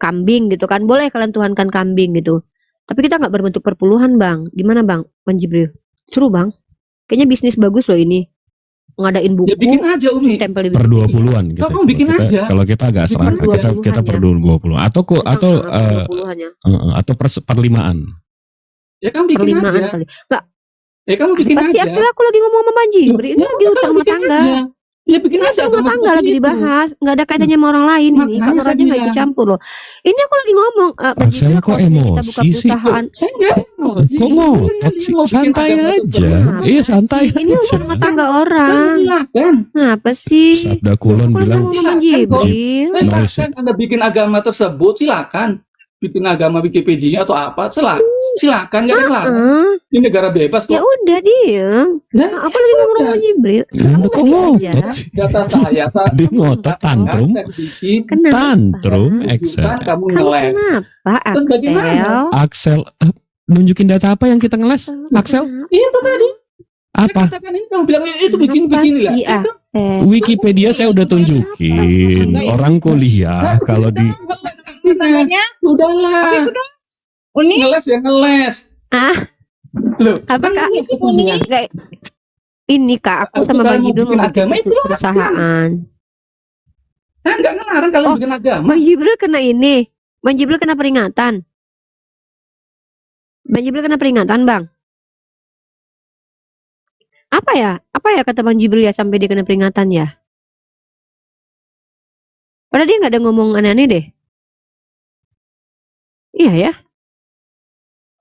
kambing gitu kan, boleh kalian tuhankan kambing gitu. Tapi kita nggak berbentuk perpuluhan Bang. Gimana Bang? Bang Jibril. Seru Bang. Kayaknya bisnis bagus loh ini. Ngadain buku. Ya bikin aja Umi. Tempel di Per 20-an gitu. Kamu bikin aja. Kalau kita agak Bikin serakah, kita per 20 atau per 5-an. Ya kamu bikin Perlimaan aja. kali. Enggak. Ya kamu bikin Pasti aja. akhirnya aku lagi ngomong sama Bang Jibril. Ini lagi utang rumah tangga. Ya bikin aja. Rumah tangga lagi dibahas, nggak ada kaitannya sama orang lain ini. Kamu aja nggak ikut campur loh. Ini aku lagi ngomong. Bang Saya Jibril, kok kalau misalnya kita buka emosi sih? perusahaan. Saya enggak emosi. Kok ngotot sih? Santai aja. Iya, santai Ini aja. urusan rumah tangga orang. Silakan. Apa sih? Sabda Kulon bilang, Ngomong Bang Jibril. Silakan Anda bikin agama tersebut, silakan. Bikin agama Wikipedia atau apa, silakan nggak ada yang larang. Ini negara bebas kok. Ya udah diem. Aku lagi ngomong sama Bang Jibril. kok ngotot sih? Data saya saat Dia ngotot tantrum. Tantrum, Excel. kamu ngeles. Kenapa Terus bagaimana? Axel? Axel, nunjukin data apa yang kita ngeles? Axel? Itu tadi. Apa? Katakan ini kamu bilang itu bikin lah. Si Axel. Wikipedia saya udah tunjukin. Orang kuliah kalau di namanya Udahlah. Uni Ngeles ya ngeles. Loh, Apa Kak? Uni Enggak. Ini Kak, aku sama Bang Jibril mau bikin bisnis perusahaan. Saya nggak ngelarang kalian bikin agama. Bang Jibril kena ini. Bang Jibril kena peringatan. Bang Jibril kena peringatan, Bang. Apa ya? Apa ya kata Bang Jibril ya sampai dia kena peringatan ya? Padahal dia nggak ada ngomong aneh-aneh deh. Iya ya.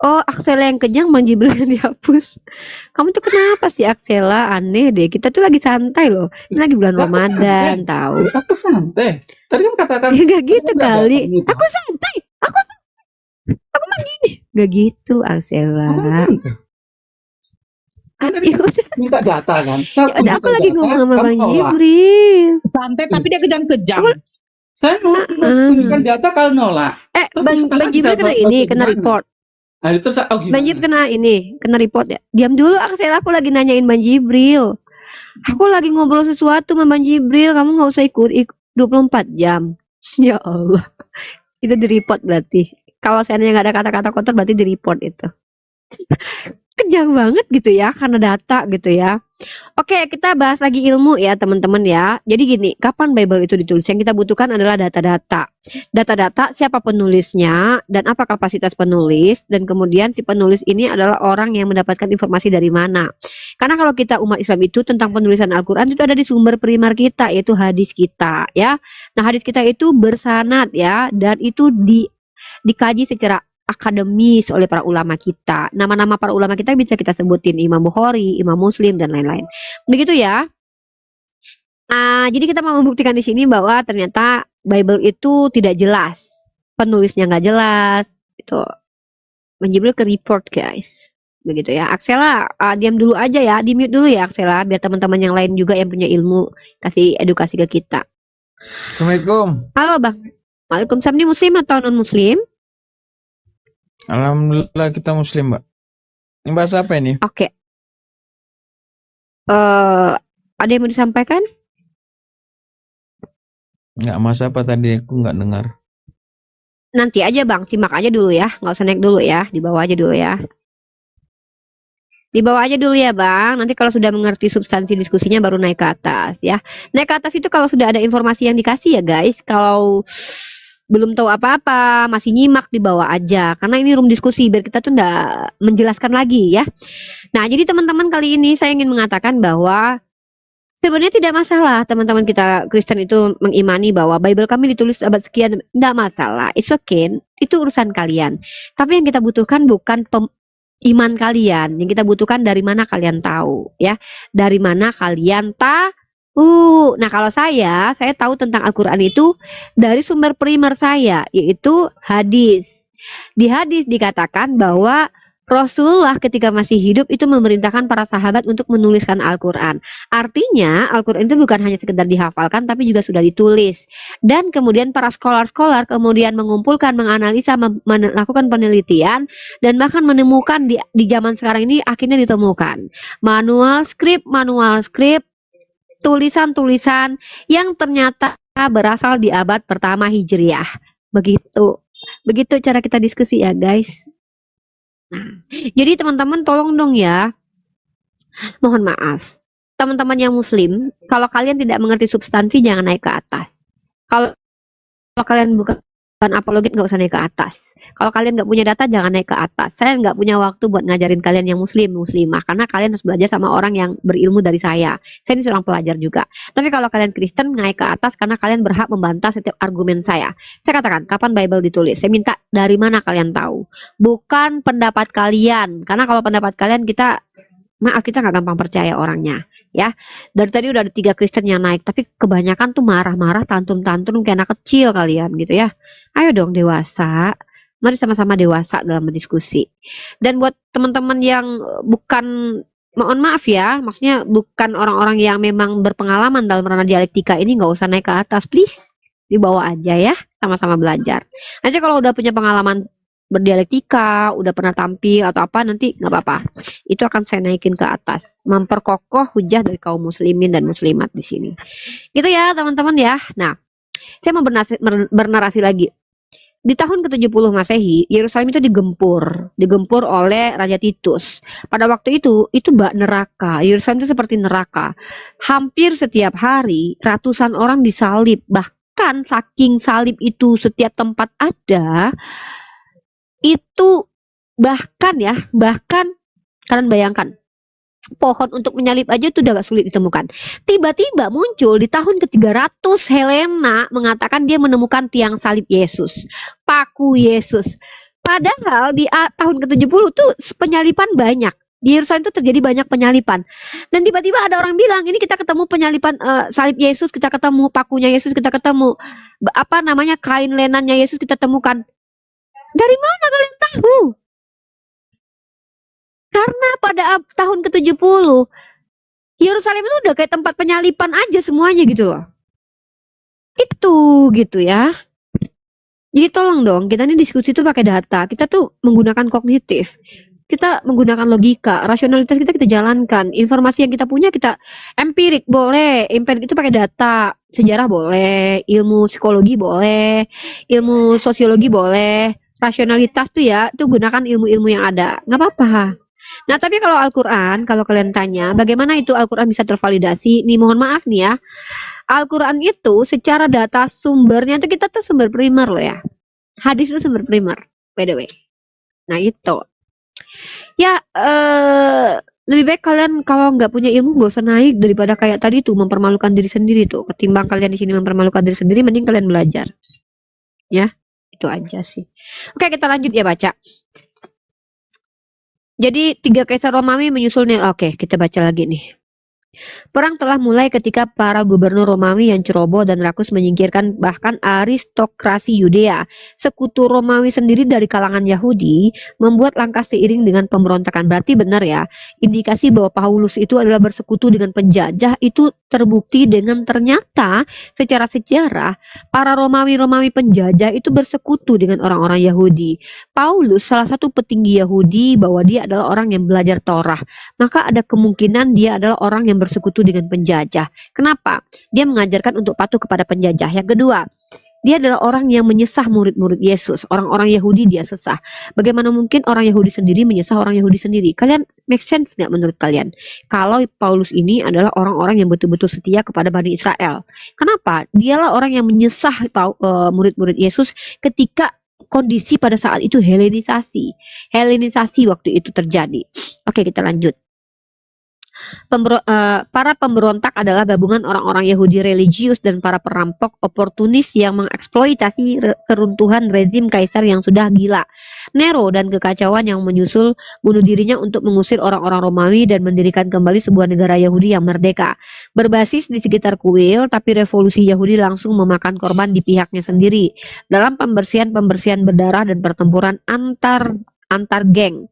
Oh, Axela yang kejang, Bang Jibril yang dihapus. Kamu tuh kenapa sih Axela? Aneh deh. Kita tuh lagi santai loh. Ini lagi bulan Ramadan, tahu. Aku santai. Tadi kan katakan. Ya gak gitu kali. Aku santai. Aku mah gini. Gak gitu, Axela. Minta data kan. Ya udah, aku lagi ngomong sama Bang Jibril. santai tapi dia kejang-kejang. Saya mau tunjukkan data kalau nolak. Bang Jibril kena ini, kena report. Nah, itu Bang Jibril kena ini, kena report ya. Diam dulu, Axel, aku lagi nanyain Bang Jibril. Aku lagi ngobrol sesuatu sama Bang Jibril, kamu nggak usah ikut 24 jam. Ya Allah, itu di report berarti. Kalau seandainya nggak ada kata-kata kotor berarti di report itu. Kejang banget gitu ya, karena data gitu ya. Oke, kita bahas lagi ilmu ya teman-teman ya. Jadi gini, kapan Bible itu ditulis? Yang kita butuhkan adalah data-data. Data-data siapa penulisnya dan apa kapasitas penulis, dan kemudian si penulis ini adalah orang yang mendapatkan informasi dari mana. Karena kalau kita umat Islam itu tentang penulisan Al-Quran itu ada di sumber primer kita, yaitu hadis kita ya. Nah, hadis kita itu bersanad ya, dan itu dikaji secara akademis oleh para ulama kita. Nama-nama para ulama kita bisa kita sebutin, Imam Bukhari, Imam Muslim, dan lain-lain. Begitu ya. Jadi kita mau membuktikan di sini bahwa ternyata Bible itu tidak jelas, penulisnya nggak jelas. Itu Bang Jibril ke report guys. Begitu ya. Axela, diam dulu aja ya, di mute dulu ya Axela, biar teman-teman yang lain juga yang punya ilmu kasih edukasi ke kita. Assalamualaikum. Halo Bang. Waalaikumsalam. Ini Muslim atau non Muslim? Alhamdulillah kita Muslim, Mbak. Ini bahasa apa ini? Oke. Ada yang mau disampaikan? Nggak, mas apa tadi? Aku nggak dengar. Nanti aja Bang, simak aja dulu ya. Nggak usah naik dulu ya, di bawah aja dulu ya. Di bawah aja dulu ya Bang. Nanti kalau sudah mengerti substansi diskusinya baru naik ke atas ya. Naik ke atas itu kalau sudah ada informasi yang dikasih ya guys. Kalau belum tahu apa-apa, masih nyimak di bawah aja. Karena ini room diskusi, biar kita tuh nggak menjelaskan lagi ya. Nah, jadi teman-teman kali ini saya ingin mengatakan bahwa sebenarnya tidak masalah teman-teman kita Kristen itu mengimani bahwa Bible kami ditulis abad sekian, tidak masalah. It's okay, itu urusan kalian. Tapi yang kita butuhkan bukan iman kalian. Yang kita butuhkan dari mana kalian tahu ya. Dari mana kalian Nah kalau saya tahu tentang Al-Quran itu dari sumber primer saya, yaitu hadis. Di hadis dikatakan bahwa Rasulullah ketika masih hidup itu memerintahkan para sahabat untuk menuliskan Al-Quran. Artinya Al-Quran itu bukan hanya sekedar dihafalkan, tapi juga sudah ditulis. Dan kemudian para scholar-scholar kemudian mengumpulkan, menganalisa, melakukan penelitian, dan bahkan menemukan di zaman sekarang ini akhirnya ditemukan manual script, tulisan-tulisan yang ternyata berasal di abad pertama Hijriah. Begitu cara kita diskusi ya guys. Nah, jadi teman-teman tolong dong ya, mohon maaf, teman-teman yang muslim, kalau kalian tidak mengerti substansi jangan naik ke atas. Kalau kalian bukan apologet nggak usah naik ke atas. Kalau kalian nggak punya data jangan naik ke atas. Saya nggak punya waktu buat ngajarin kalian yang muslimah, karena kalian harus belajar sama orang yang berilmu dari saya. Saya ini seorang pelajar juga. Tapi kalau kalian Kristen naik ke atas karena kalian berhak membantah setiap argumen saya. Saya katakan kapan Bible ditulis. Saya minta dari mana kalian tahu, bukan pendapat kalian. Karena kalau pendapat kalian kita nggak gampang percaya orangnya. Ya, dari tadi udah ada 3 Kristen yang naik, tapi kebanyakan tuh marah-marah, tantrum-tantrum kayak anak kecil kalian gitu ya. Ayo dong dewasa, mari sama-sama dewasa dalam berdiskusi. Dan buat teman-teman yang bukan, mohon maaf ya, maksudnya bukan orang-orang yang memang berpengalaman dalam ranah dialektika ini, nggak usah naik ke atas, please, dibawa aja ya, sama-sama belajar. Nanti kalau udah punya pengalaman berdialektika, udah pernah tampil atau apa, nanti nggak apa-apa. Itu akan saya naikin ke atas, memperkokoh hujah dari kaum muslimin dan muslimat di sini. Gitu ya teman-teman ya. Nah, saya mau bernarasi lagi. Di tahun ke-70 Masehi, Yerusalem itu digempur oleh Raja Titus. Pada waktu itu bak neraka. Yerusalem itu seperti neraka. Hampir setiap hari ratusan orang disalib. Bahkan saking salib itu setiap tempat ada, itu bahkan kalian bayangkan, pohon untuk menyalib aja itu udah gak sulit ditemukan. Tiba-tiba muncul di tahun ke-300 Helena mengatakan dia menemukan tiang salib Yesus, paku Yesus. Padahal di tahun ke-70 tuh penyalipan banyak. Di Yerusalem itu terjadi banyak penyalipan. Dan tiba-tiba ada orang bilang, ini kita ketemu penyalipan salib Yesus, kita ketemu pakunya Yesus, kita ketemu kain lenannya Yesus kita temukan. Dari mana kalian tahu? Karena pada tahun ke-70 Yerusalem itu udah kayak tempat penyalipan aja semuanya gitu loh. Itu gitu ya. Jadi tolong dong, kita ini diskusi itu pakai data. Kita tuh menggunakan kognitif. Kita menggunakan logika, rasionalitas kita jalankan. Informasi yang kita punya kita empirik boleh, empirik itu pakai data. Sejarah boleh, ilmu psikologi boleh, ilmu sosiologi boleh. Rasionalitas tuh ya, tuh gunakan ilmu-ilmu yang ada, nggak apa-apa. Nah tapi kalau Al-Quran, kalau kalian tanya bagaimana itu Al-Quran bisa tervalidasi, nih mohon maaf nih ya, Al-Quran itu secara data sumbernya itu kita tuh sumber primer loh ya. Hadis itu sumber primer, by the way. Nah itu ya, lebih baik kalian kalau nggak punya ilmu nggak usah naik, daripada kayak tadi tuh mempermalukan diri sendiri tuh. Ketimbang kalian di sini mempermalukan diri sendiri, mending kalian belajar ya. Itu aja sih. Oke, kita lanjut ya baca. Jadi 3 kaisar Romawi menyusul nih. Oke, kita baca lagi nih. Perang telah mulai ketika para gubernur Romawi yang ceroboh dan rakus menyingkirkan bahkan aristokrasi Yudea. Sekutu Romawi sendiri dari kalangan Yahudi membuat langkah seiring dengan pemberontakan. Berarti benar ya, indikasi bahwa Paulus itu adalah bersekutu dengan penjajah itu terbukti dengan ternyata secara sejarah para Romawi penjajah itu bersekutu dengan orang-orang Yahudi. Paulus salah satu petinggi Yahudi bahwa dia adalah orang yang belajar Torah. Maka ada kemungkinan dia adalah orang yang bersekutu dengan penjajah. Kenapa? Dia mengajarkan untuk patuh kepada penjajah. Yang kedua, dia adalah orang yang menyesah murid-murid Yesus. Orang-orang Yahudi dia sesah. Bagaimana mungkin orang Yahudi sendiri menyesah orang Yahudi sendiri? Kalian make sense nggak menurut kalian? Kalau Paulus ini adalah orang-orang yang betul-betul setia kepada Bani Israel. Kenapa? Dialah orang yang menyesah murid-murid Yesus ketika kondisi pada saat itu Helenisasi waktu itu terjadi. Oke, kita lanjut. Para pemberontak adalah gabungan orang-orang Yahudi religius dan para perampok oportunis yang mengeksploitasi keruntuhan rezim kaisar yang sudah gila, Nero, dan kekacauan yang menyusul bunuh dirinya untuk mengusir orang-orang Romawi dan mendirikan kembali sebuah negara Yahudi yang merdeka. Berbasis di sekitar kuil, tapi revolusi Yahudi langsung memakan korban di pihaknya sendiri dalam pembersihan berdarah dan pertempuran antar geng.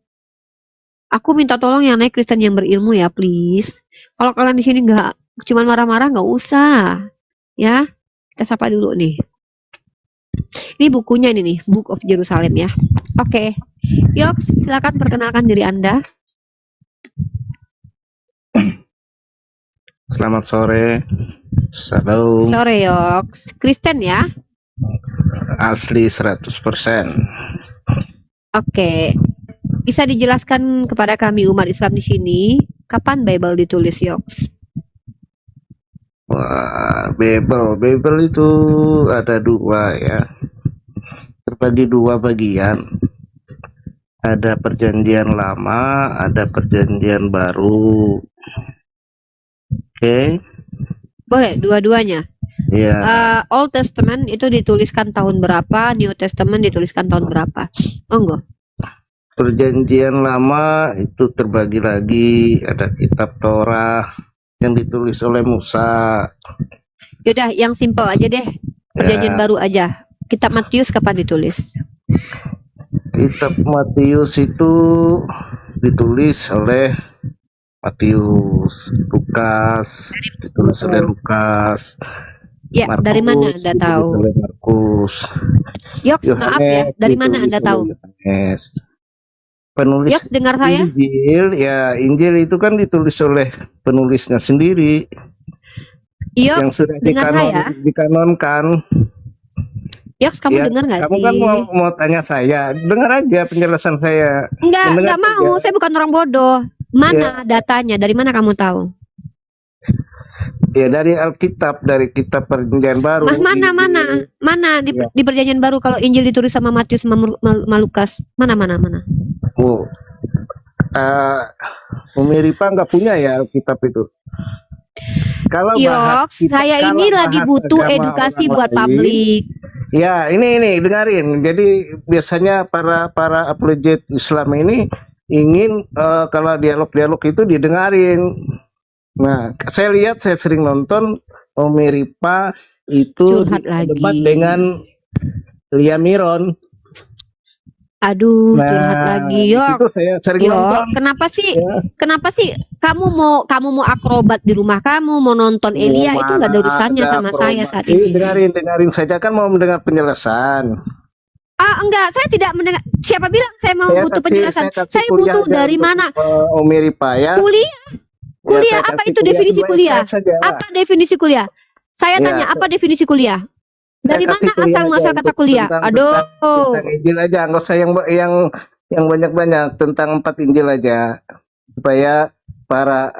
Aku minta tolong yang naik Kristen yang berilmu ya, please. Kalau kalian di sini nggak cuma marah-marah, nggak usah, ya. Kita sapa dulu nih. Ini bukunya ini nih, Book of Jerusalem ya. Oke, Yoks, silakan perkenalkan diri Anda. Selamat sore. Shalom. Sore Yoks, Kristen ya. Asli 100%. Oke. Bisa dijelaskan kepada kami umat Islam di sini kapan Bible ditulis, Yoks? Wah, Bible itu ada dua ya. Terbagi dua bagian. Ada perjanjian lama, ada perjanjian baru. Oke. Boleh, dua-duanya. Ya. Old Testament itu dituliskan tahun berapa, New Testament dituliskan tahun berapa? Monggo. Perjanjian lama itu terbagi lagi, ada kitab Torah yang ditulis oleh Musa. Yaudah, yang simple aja deh. Perjanjian baru aja. Kitab Matius kapan ditulis? Kitab Matius itu ditulis oleh Matius, Lukas, ditulis oleh Lukas. Ya, Markus, dari mana Anda tahu? oleh Markus. Yoks, maaf ya, dari mana Anda tahu? Yohanes. Penulis Yoks, dengar saya? Injil itu kan ditulis oleh penulisnya sendiri. Yoks, yang sudah dengar saya? dikanonkan. Yoks, kamu dengar nggak Kamu sih? kan mau tanya saya, dengar aja penjelasan saya. Enggak mau. Saya bukan orang bodoh. Mana datanya? Dari mana kamu tahu? Ya dari Alkitab, dari kitab perjanjian baru. Mana di perjanjian baru kalau Injil ditulis sama Matius sama Lukas? Mana? Oh. Umi Ripa nggak punya ya Alkitab itu. Kalau Yoks, saya ini lagi butuh edukasi buat publik. Ya, ini dengarin. Jadi biasanya para apologet Islam ini ingin kalau dialog itu didengarin. Nah, saya lihat, saya sering nonton Umi Ripa itu debat dengan Lia Miron. Aduh, curhat lagi. Itu saya sering nonton. Kenapa sih kamu mau akrobat di rumah kamu, mau nonton Elia, itu nggak ada urusannya sama saya saat ini. Dengarin saja, kan mau mendengar penjelasan. Enggak, saya tidak mendengar. Siapa bilang saya mau butuh penjelasan? Saya butuh dari mana? Umi Ripa ya. Kuliah apa itu definisi kuliah? Apa definisi kuliah? Saya tanya, apa definisi kuliah? Dari mana asal muasal kata kuliah? Aduh. Tentang Injil aja, nggak usah yang banyak-banyak, tentang 4 Injil aja, supaya para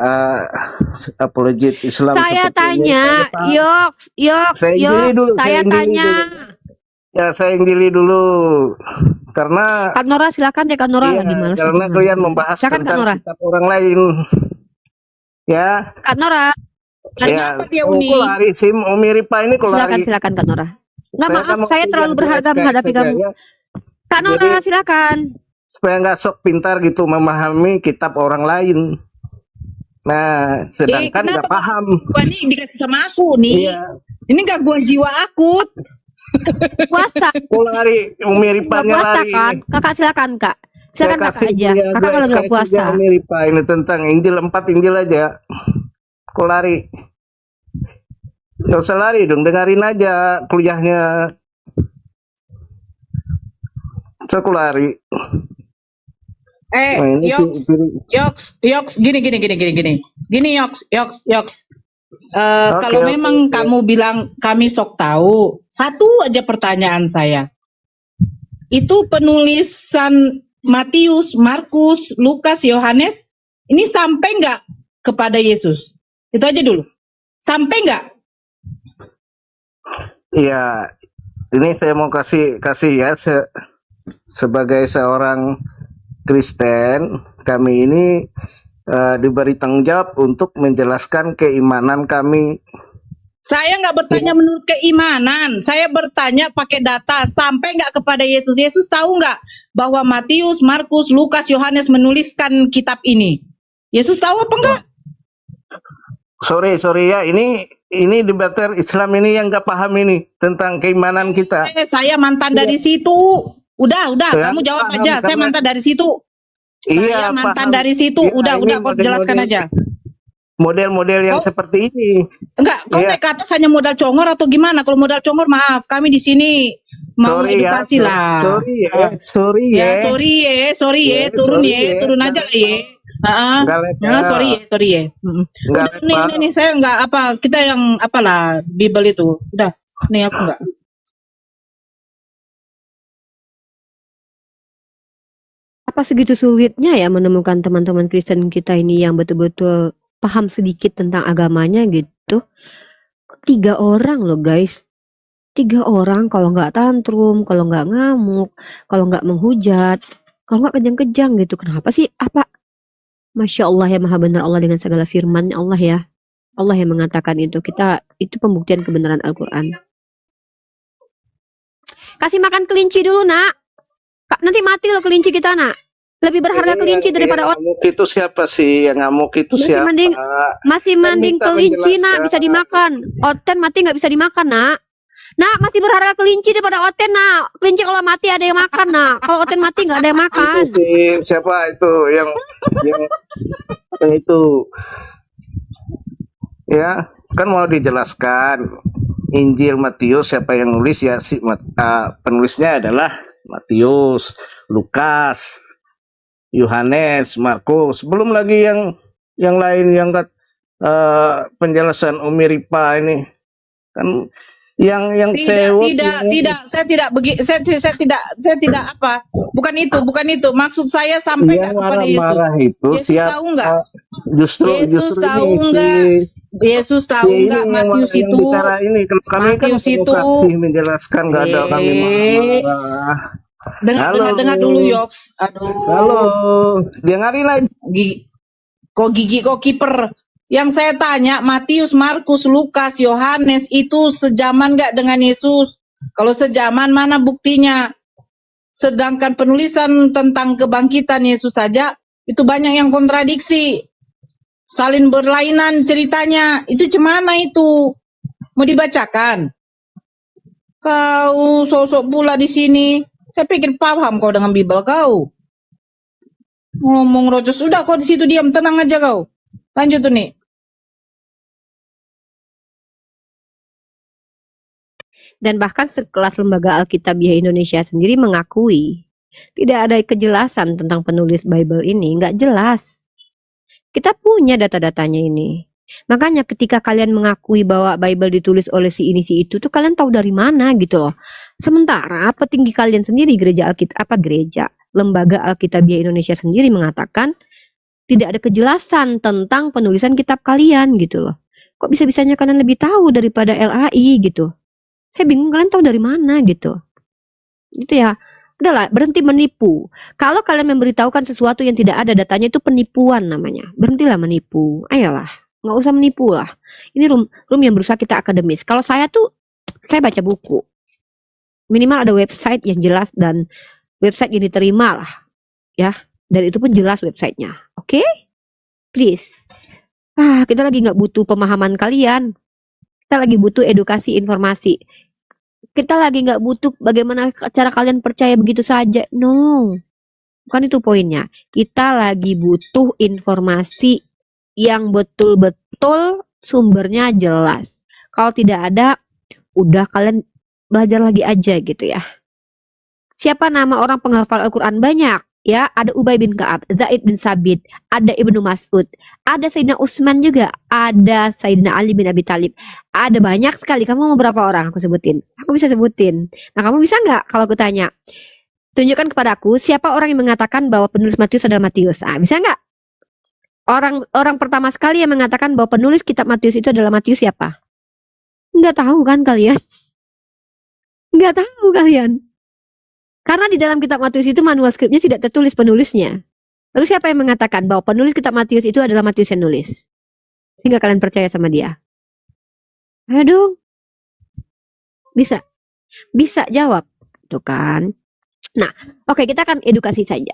apologet Islam. Saya tanya, Yoks, saya tanya. Ya, saya Injili dulu. Karena Kak Nora, silakan ya Kak Nora, lagi males. Karena kalian membahas tentang kitab orang lain. Ya. Kak Nora. Kulari Sim Umi Ripa ini kulari. Silakan Kak Nora. Nggak, maaf, saya terlalu berharga menghadapi kamu. Ya. Kak Nora, silakan. Supaya nggak sok pintar gitu memahami kitab orang lain. Nah, sedangkan nggak paham. Ini dikasih sama aku nih. Ini gangguan jiwa akut. Puasa. Kulari Umi Ripanya lari. Kan? Kakak silakan Kak. Silakan Kakak aja. Kakak kalau nggak puasa. Umi Ripa ini tentang Injil, 4 Injil aja. Kok lari? Gak usah lari dong, dengerin aja kuliahnya. Saya lari. Yoks, gini. Gini, Yoks. Kalau memang kamu bilang kami sok tahu, satu aja pertanyaan saya. Itu penulisan Matius, Markus, Lukas, Yohanes, ini sampai nggak kepada Yesus? Itu aja dulu. Sampai nggak? Iya, ini saya mau kasih ya, sebagai seorang Kristen, kami ini diberi tanggung jawab untuk menjelaskan keimanan kami. Saya nggak bertanya menurut keimanan, saya bertanya pakai data. Sampai nggak kepada Yesus. Yesus tahu nggak bahwa Matius, Markus, Lukas, Yohanes menuliskan kitab ini? Yesus tahu apa enggak? Sorry ya, ini debater Islam ini yang nggak paham ini tentang keimanan kita. Saya mantan dari situ. Udah, Saya kamu jawab paham, aja. Saya karena- mantan dari situ. Iya, Saya mantan paham. dari situ. Ya, Udah, ini kau jelaskan model-model- aja. Model-model yang seperti ini. Enggak, kau Iya. naik ke atas hanya modal congor atau gimana? Kalau modal congor, maaf, kami di sini mau edukasi lah. Sorry ya. Turun aja lah ya. Nggak legal. Sorry ya. Nggak Udah, nih, saya enggak apa, kita yang apalah Bible itu. Udah, nih aku enggak. Apa segitu sulitnya ya menemukan teman-teman Kristen kita ini yang betul-betul paham sedikit tentang agamanya gitu. 3 orang loh guys. 3 orang kalau nggak tantrum, kalau nggak ngamuk, kalau nggak menghujat, kalau nggak kejang-kejang gitu. Kenapa sih? Apa? Masya Allah ya, maha benar Allah dengan segala firman Allah ya. Allah yang mengatakan itu. Itu pembuktian kebenaran Al-Quran. Kasih makan kelinci dulu nak. Kak, nanti mati loh kelinci kita nak. Lebih berharga kelinci daripada otot. Ngamuk itu siapa sih? Yang ngamuk itu siapa? Masih mending minta kelinci nak menjelaskan. bisa dimakan. Oten mati nggak bisa dimakan nak. Nak masih berharga kelinci daripada oten nak. Kelinci kalau mati ada yang makan nak. Kalau oten mati nggak ada yang makan. Itu sih siapa itu yang itu ya kan mau dijelaskan Injil Matius siapa yang nulis ya si penulisnya adalah Matius, Lukas, Yohanes, Markus, belum lagi yang lain yang penjelasan Umi Ripa ini kan yang Saya tidak apa, bukan itu maksud saya sampai nggak kepada Yesus. marah itu Yesus siapa? tahu nggak? Justru Tahu ini nggak? Yesus tahu si nggak ini Matius yang itu? bicara ini kalau kami kan Matius itu. kasih menjelaskan nggak ada kami marah. Dengar dulu Yoks. Aduh. Halo, dengerin aja. Gigi kok kiper. Yang saya tanya Matius, Markus, Lukas, Yohanes itu sejaman nggak dengan Yesus? Kalau sejaman mana buktinya? Sedangkan penulisan tentang kebangkitan Yesus saja itu banyak yang kontradiksi. Saling berlainan ceritanya. Itu cemana itu? Mau dibacakan? Kau sosok pula di sini. Saya pikir paham kau dengan Bible kau. Ngomong rojos udah kau di situ diam, tenang aja kau. Lanjut tuh nih. Dan bahkan sekelas lembaga Alkitabiah Indonesia sendiri mengakui tidak ada kejelasan tentang penulis Bible ini, nggak jelas. Kita punya data-datanya ini. Makanya ketika kalian mengakui bahwa Bible ditulis oleh si ini si itu tuh kalian tahu dari mana gitu loh. Sementara petinggi kalian sendiri lembaga Alkitabiah Indonesia sendiri mengatakan tidak ada kejelasan tentang penulisan kitab kalian gitu loh. Kok bisa-bisanya kalian lebih tahu daripada LAI gitu? Saya bingung kalian tahu dari mana gitu. Gitu ya. Udahlah, berhenti menipu. Kalau kalian memberitahukan sesuatu yang tidak ada datanya itu penipuan namanya. Berhentilah menipu. Ayolah, nggak usah menipu lah. Ini room yang berusaha kita akademis. Kalau saya baca buku. Minimal ada website yang jelas dan website yang diterima lah. Ya, dan itu pun jelas websitenya. Oke? Please. Kita lagi nggak butuh pemahaman kalian. Kita lagi butuh edukasi informasi. Kita lagi nggak butuh bagaimana cara kalian percaya begitu saja. No. Bukan itu poinnya. Kita lagi butuh informasi yang betul-betul sumbernya jelas. Kalau tidak ada, udah kalian belajar lagi aja gitu ya. Siapa nama orang penghafal Al-Quran? Banyak. Ya, ada Ubay bin Ka'ab, Zaid bin Sabit, ada Ibnu Mas'ud, ada Sayyidina Utsman juga, ada Sayyidina Ali bin Abi Thalib. Ada banyak sekali. Kamu mau berapa orang aku sebutin? Aku bisa sebutin. Nah, kamu bisa nggak kalau aku tanya? Tunjukkan kepada aku siapa orang yang mengatakan bahwa penulis Matius adalah Matius. Bisa nggak? Orang pertama sekali yang mengatakan bahwa penulis kitab Matius itu adalah Matius siapa? Nggak tahu kan kalian? Nggak tahu kalian. Karena di dalam kitab Matius itu manual skripnya tidak tertulis penulisnya. Lalu siapa yang mengatakan bahwa penulis kitab Matius itu adalah Matius yang nulis? Sehingga kalian percaya sama dia. Ayo dong. Bisa. Bisa jawab. Tuh kan. Nah, oke, kita akan edukasi saja.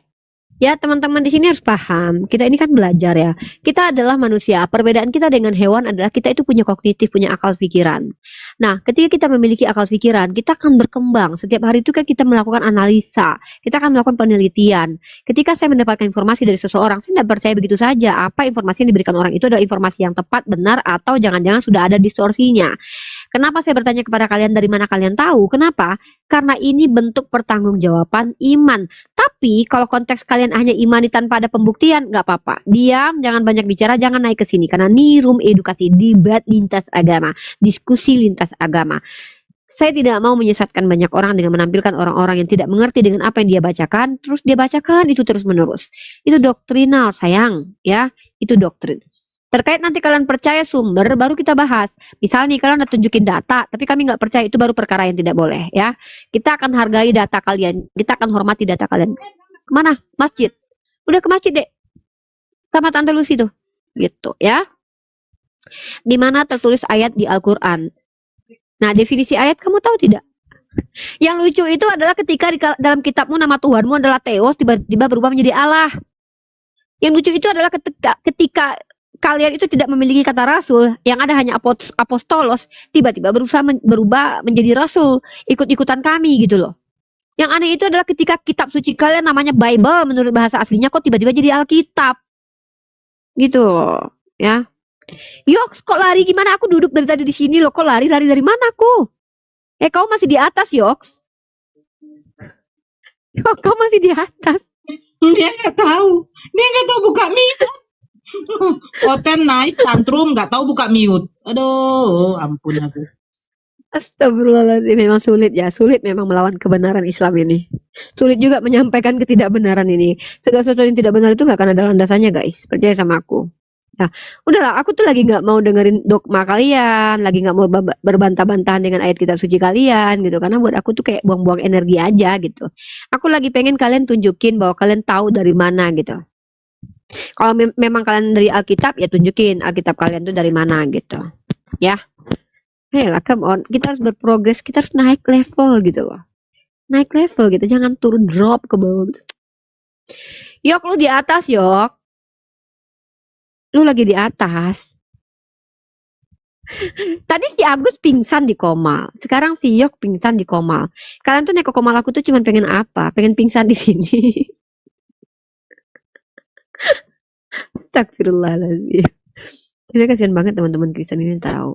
Ya, teman-teman di sini harus paham. Kita ini kan belajar ya. Kita adalah manusia. Perbedaan kita dengan hewan adalah kita itu punya kognitif, punya akal pikiran. Nah, ketika kita memiliki akal pikiran, kita akan berkembang. Setiap hari itu kan kita melakukan analisa. Kita akan melakukan penelitian. Ketika saya mendapatkan informasi dari seseorang, saya tidak percaya begitu saja. Apa informasi yang diberikan orang itu adalah informasi yang tepat, benar, atau jangan-jangan sudah ada distorsinya. Kenapa saya bertanya kepada kalian dari mana kalian tahu? Kenapa? Karena ini bentuk pertanggungjawaban iman. Tapi kalau konteks kalian hanya imani tanpa ada pembuktian, nggak apa-apa. Diam, jangan banyak bicara, jangan naik ke sini. Karena ini room edukasi, debat lintas agama, diskusi lintas agama. Saya tidak mau menyesatkan banyak orang dengan menampilkan orang-orang yang tidak mengerti dengan apa yang dia bacakan, terus dia bacakan itu terus menerus. Itu doktrinal, sayang, ya. Itu doktrin. Terkait nanti kalian percaya sumber, baru kita bahas. Misal nih kalian udah tunjukin data, tapi kami nggak percaya, itu baru perkara yang tidak boleh, ya. Kita akan hargai data kalian, kita akan hormati data kalian. Kemana? Masjid. Udah ke masjid, Dek. Sama Tante Lucy tuh. Gitu, ya. Di mana tertulis ayat di Al-Quran. Nah, definisi ayat kamu tahu tidak? Yang lucu itu adalah ketika dalam kitabmu nama Tuhanmu adalah Theos, tiba-tiba berubah menjadi Allah. Yang lucu itu adalah ketika kalian itu tidak memiliki kata rasul, yang ada hanya apostolos, tiba-tiba berubah menjadi rasul, ikut-ikutan kami gitu loh. Yang aneh itu adalah ketika kitab suci kalian namanya Bible menurut bahasa aslinya, kok tiba-tiba jadi Alkitab. Gitu loh, ya. Yoks, kok lari gimana? Aku duduk dari tadi di sini loh, kok lari dari mana aku? Kau masih di atas, Yoks. Kau masih di atas. Dia nggak tahu buka mute. Oten naik tantrum nggak tahu buka mute. Aduh, ampun aku. Astagfirullahaladzim, memang sulit ya. Sulit memang melawan kebenaran Islam ini. Sulit juga menyampaikan ketidakbenaran ini. Segala sesuatu yang tidak benar itu nggak akan ada landasannya, guys. Percaya sama aku. Nah, udahlah, aku tuh lagi nggak mau dengerin dogma kalian, lagi nggak mau berbantah-bantahan dengan ayat kitab suci kalian gitu, karena buat aku tuh kayak buang-buang energi aja gitu. Aku lagi pengen kalian tunjukin bahwa kalian tahu dari mana gitu. Kalau memang kalian dari Alkitab, ya tunjukin Alkitab kalian tuh dari mana gitu, ya. Lah, come on, kita harus berprogres, kita harus naik level gitu loh, naik level gitu, jangan turun drop ke bawah gitu. Yok, lu di atas, Yok. Lu lagi di atas. Tadi si Agus pingsan di Komal. Sekarang si Yok pingsan di Komal. Kalian tuh naik ke Komal aku tuh cuma pengen apa? Pengen pingsan di sini. Astagfirullahaladzim. Ini kasihan banget teman-teman Kristen ini tahu.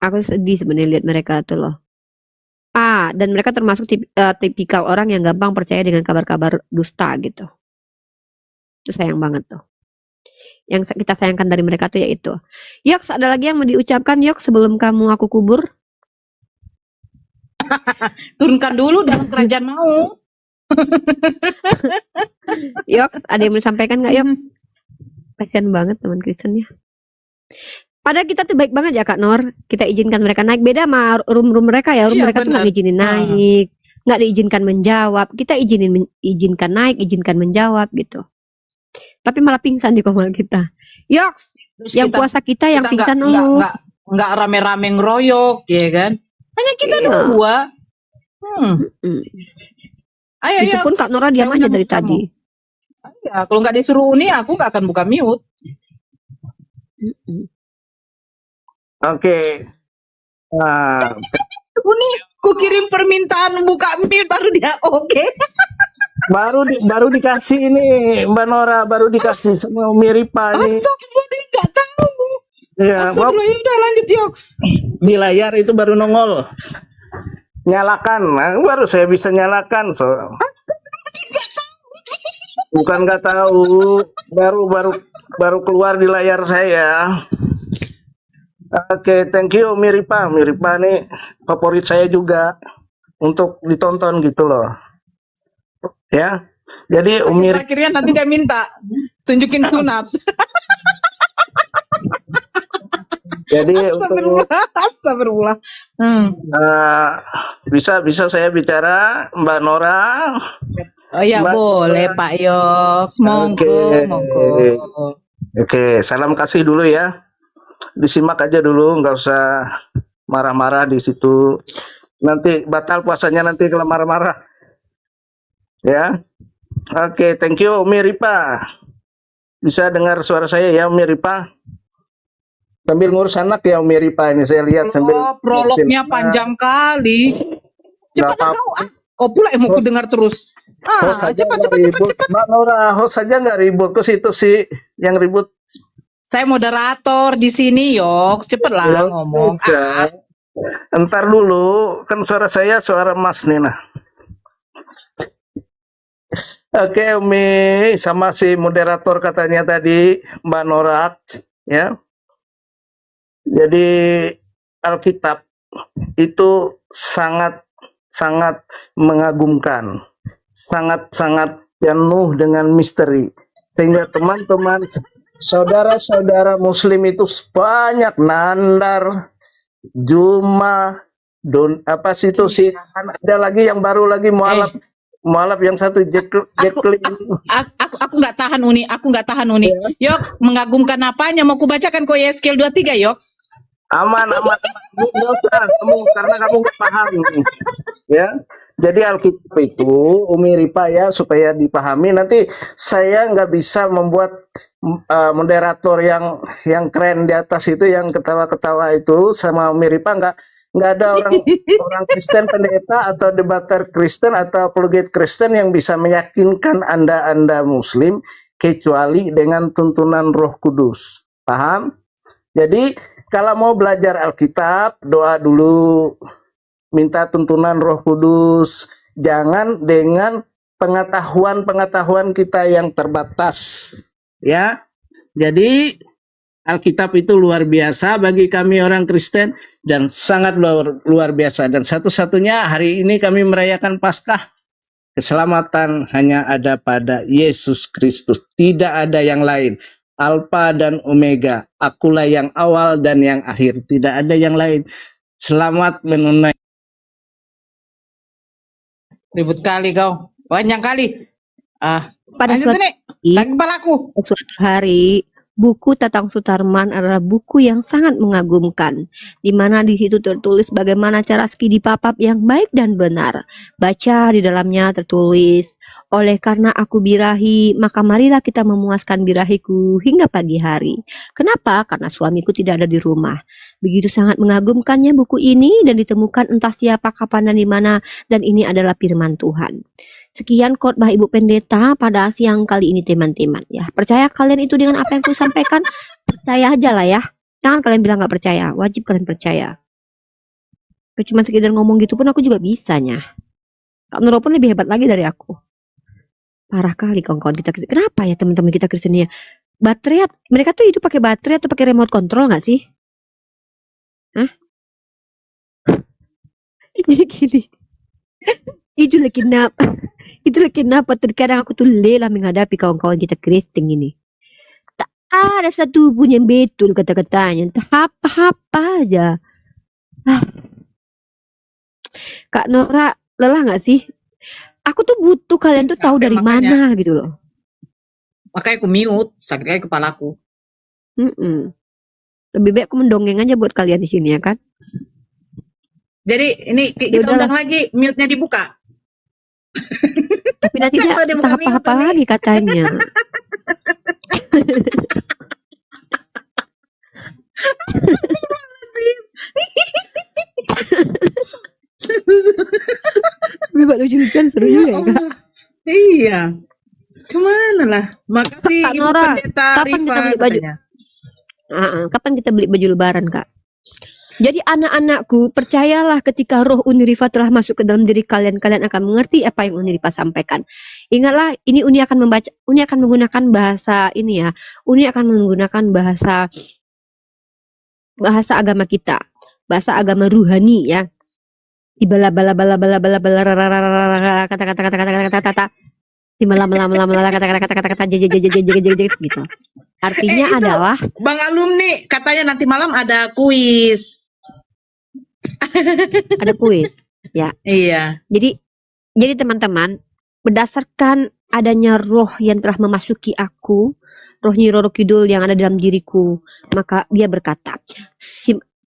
Aku sedih sebenarnya lihat mereka tuh loh. Dan mereka termasuk tipikal orang yang gampang percaya dengan kabar-kabar dusta gitu. Itu sayang banget tuh. Yang kita sayangkan dari mereka tuh yaitu, Yoks, ada lagi yang mau diucapkan, Yoks, sebelum kamu aku kubur? Turunkan dulu dalam kerajaan maut. Yoks, ada yang mau disampaikan nggak, Yoks? Kasian banget teman Kristennya. Padahal kita tuh baik banget ya Kak Nor. Kita izinkan mereka naik, beda sama room mereka ya. Room mereka tuh nggak izinin naik, nggak diizinkan menjawab. Kita izinkan naik, izinkan menjawab gitu. Tapi malah pingsan di Komal kita. Yoks, yang puasa kita yang pingsan lu. Nggak rame-rame ngeroyok, ya kan? Hanya kita dua. Ayo, itu pun Kak Nora diam aja dari tadi. Ya, kalau nggak disuruh Uni, aku nggak akan buka mute. Oke. Uni, ku kirim permintaan buka mute baru dia oke. Baru dikasih ini Mbak Nora, baru dikasih sama Miripa ini. Astagfirullah, dia nggak tahu. Ya, Astagfirullah, ya udah lanjut Yoks. Di layar itu baru nongol. Nyalakan, nah, baru saya bisa nyalakan. Bukan nggak tahu, baru keluar di layar saya. Oke, thank you Miripa. Miripa nih favorit saya juga untuk ditonton gitu loh. Ya, jadi akhirnya nanti dia minta tunjukin sunat. Jadi Astagfirullah. bisa saya bicara Mbak Nora. Oh ya Mbak boleh Nora. Pak Yoks, monggo, Oke. monggo. Oke, salam kasih dulu ya. Disimak aja dulu, nggak usah marah-marah di situ. Nanti batal puasanya nanti kalau marah-marah. Ya. Oke, thank you Umi Ripa. Bisa dengar suara saya ya Umi Ripa? Sambil ngurus anak ya Umi Ripa ini saya lihat sambil Oh, prolognya panjang kali. Nggak Cepat apa-apa. kau, kau pula yang mau ku dengar terus. Host aja Cepat, nggak ribut. Mbak Nora, host saja nggak ribut. Ke situ sih yang ribut. Saya moderator di sini, Yoks. Cepatlah ngomong. Bisa. Entar dulu, kan suara saya suara Mas Nina. Oke, Umi sama si moderator katanya tadi Mbak Nora, ya. Jadi Alkitab itu sangat mengagumkan, sangat penuh dengan misteri. Sehingga teman-teman, saudara-saudara Muslim itu banyak Nandar, Juma, apa sih itu sih? Ada lagi yang baru lagi mualaf yang satu Jacqueline. Aku nggak tahan Uni, Yoks, mengagumkan apanya? Mau kubacakan kok Yeskel 23, Yoks? Aman. Nggak usah, karena kamu nggak paham. Ya. Jadi Alkitab itu Umi Ripa ya supaya dipahami. Nanti saya nggak bisa membuat moderator yang keren di atas itu yang ketawa-ketawa itu sama Umi Ripa nggak ada orang Kristen pendeta atau debater Kristen atau apologet Kristen yang bisa meyakinkan Anda Muslim kecuali dengan tuntunan Roh Kudus. Paham? Jadi kalau mau belajar Alkitab, doa dulu, minta tuntunan Roh Kudus, jangan dengan pengetahuan kita yang terbatas. Ya. Jadi Alkitab itu luar biasa bagi kami orang Kristen dan sangat luar biasa, dan satu-satunya hari ini kami merayakan Paskah. Keselamatan hanya ada pada Yesus Kristus, tidak ada yang lain. Alfa dan Omega, akulah yang awal dan yang akhir, tidak ada yang lain. Selamat menunaikan. Ribut kali kau, banyak kali. Pada lanjut suatu nih, sakit kepalaku. Suatu hari, buku Tatang Sutarman adalah buku yang sangat mengagumkan, di mana di situ tertulis bagaimana cara studi papap yang baik dan benar. Baca di dalamnya tertulis, oleh karena aku birahi, maka marilah kita memuaskan birahiku hingga pagi hari. Kenapa? Karena suamiku tidak ada di rumah. Begitu sangat mengagumkannya buku ini dan ditemukan entah siapa, kapan, dan di mana, dan ini adalah firman Tuhan. Sekian khotbah Ibu Pendeta pada siang kali ini teman-teman ya. Percaya kalian itu dengan apa yang ku sampaikan? Percaya aja lah ya. Jangan kalian bilang nggak percaya. Wajib kalian percaya. Cuma sekedar ngomong gitu pun aku juga bisanya. Kak Nurul pun lebih hebat lagi dari aku. Parah kali kawan-kawan kita. Kenapa ya teman-teman kita Kristen ya? Baterai, mereka tuh hidup pakai baterai atau pakai remote control nggak sih? Hah? Jadi gini. Itulah kenapa terkadang aku tuh lelah menghadapi kawan-kawan kita Kristen ini. Tak ada satu pun yang betul kata-katanya. Entah apa-apa aja. Kak Nora, lelah gak sih? Aku tuh butuh kalian tuh tahu dari mana gitu loh. Makanya aku mute, sakit kali kepalaku. Lebih baik aku mendongeng aja buat kalian di sini ya kan. Jadi ini kita undang lagi, mute-nya dibuka. Tapi nanti dia entah apa-apa lagi katanya. Memang lucu-lucuan seru juga ya Kak. Iya. Cuman lah. Makasih Kak Ibu Nora, Pendeta kapan Rifa kita beli baju? katanya. Kapan kita beli baju lebaran Kak? Jadi anak-anakku, percayalah ketika roh Uni Rifa telah masuk ke dalam diri kalian, kalian akan mengerti apa yang Uni Rifa sampaikan. Ingatlah, ini Uni akan menggunakan bahasa ini ya. Uni akan menggunakan bahasa agama kita, bahasa agama ruhani ya. Kata-kata gitu. Artinya adalah Bang Alumni katanya nanti malam ada kuis. ada kuis ya. Iya. Jadi teman-teman, berdasarkan adanya roh yang telah memasuki aku, roh Nyi Roro Kidul yang ada dalam diriku, maka dia berkata,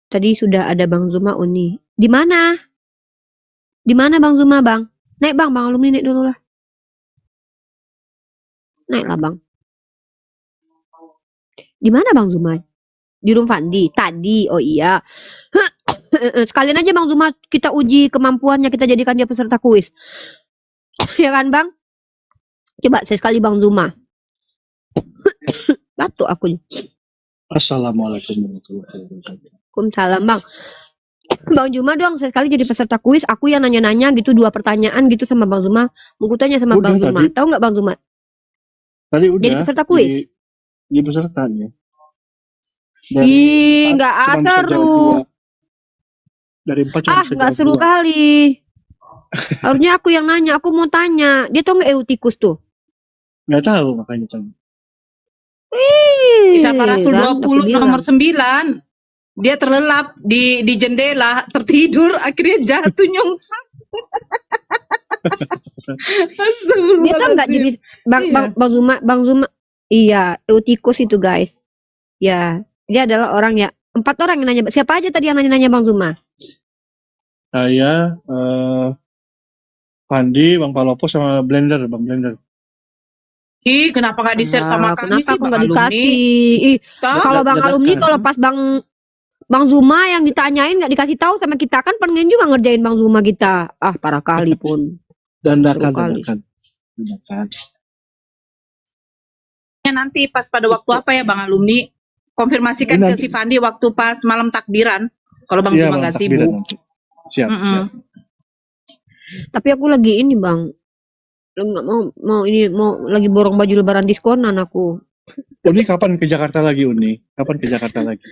tadi sudah ada Bang Zuma Uni. Di mana? Di mana Bang Zuma, Bang? Naik Bang, Bang Alumni naik dulu lah. Naiklah Bang. Di mana Bang Zuma? Di Room Fandi tadi. Oh iya. Sekalian aja Bang Zuma kita uji kemampuannya, kita jadikan dia peserta kuis. Ya kan Bang? Coba sekali Bang Zuma. Batuk aku. Assalamualaikum warahmatullahi wabarakatuh. Waalaikumsalam Bang. Bang Zuma dong sekali jadi peserta kuis. Aku yang nanya-nanya gitu 2 pertanyaan gitu sama Bang Zuma. Mau tanya sama Udah Bang Zuma. tadi. Tahu nggak Bang Zuma? Tadi udah. Jadi peserta kuis. Di pesertanya. Ih, nggak seru. Dari 4 cuma bisa Nggak jawab seru 2. kali. Harusnya aku yang nanya. Aku mau tanya. Dia tau nggak Eutikus tuh? Nggak tahu makanya tadi. Kisah para Rasul Kan, aku 20 bilang. nomor 9. Dia terlelap di jendela, tertidur, akhirnya jatuh nyongsap. Dia tuh nggak jadi Bang Zuma. Iya, Eutikus itu guys. Ya, dia adalah orang ya. 4 orang yang nanya. Siapa aja tadi yang nanya-nanya Bang Zuma? Saya, Pandi, Bang Palopo sama Blender, Bang Blender. Ih, kenapa nggak di-share sama kami Kenapa sih, aku Bang nggak Alumni? dikasih? Ih, kalau Bang Dadakan. Alumni, kalau pas Bang Zuma yang ditanyain nggak dikasih tahu sama kita, kan pengen juga ngerjain Bang Zuma kita. Parah kali pun. Dadakan. Ya, nanti pas pada waktu apa ya Bang Alumni? Konfirmasikan ke si Fandi waktu pas malam takbiran. Kalau Bang Iya, Zuma Bang, nggak takbiran sibuk. nanti. Siap. Tapi aku lagi ini Bang. Nggak mau lagi borong baju lebaran diskonan aku. Uni kapan ke Jakarta lagi, Uni? Kapan ke Jakarta lagi?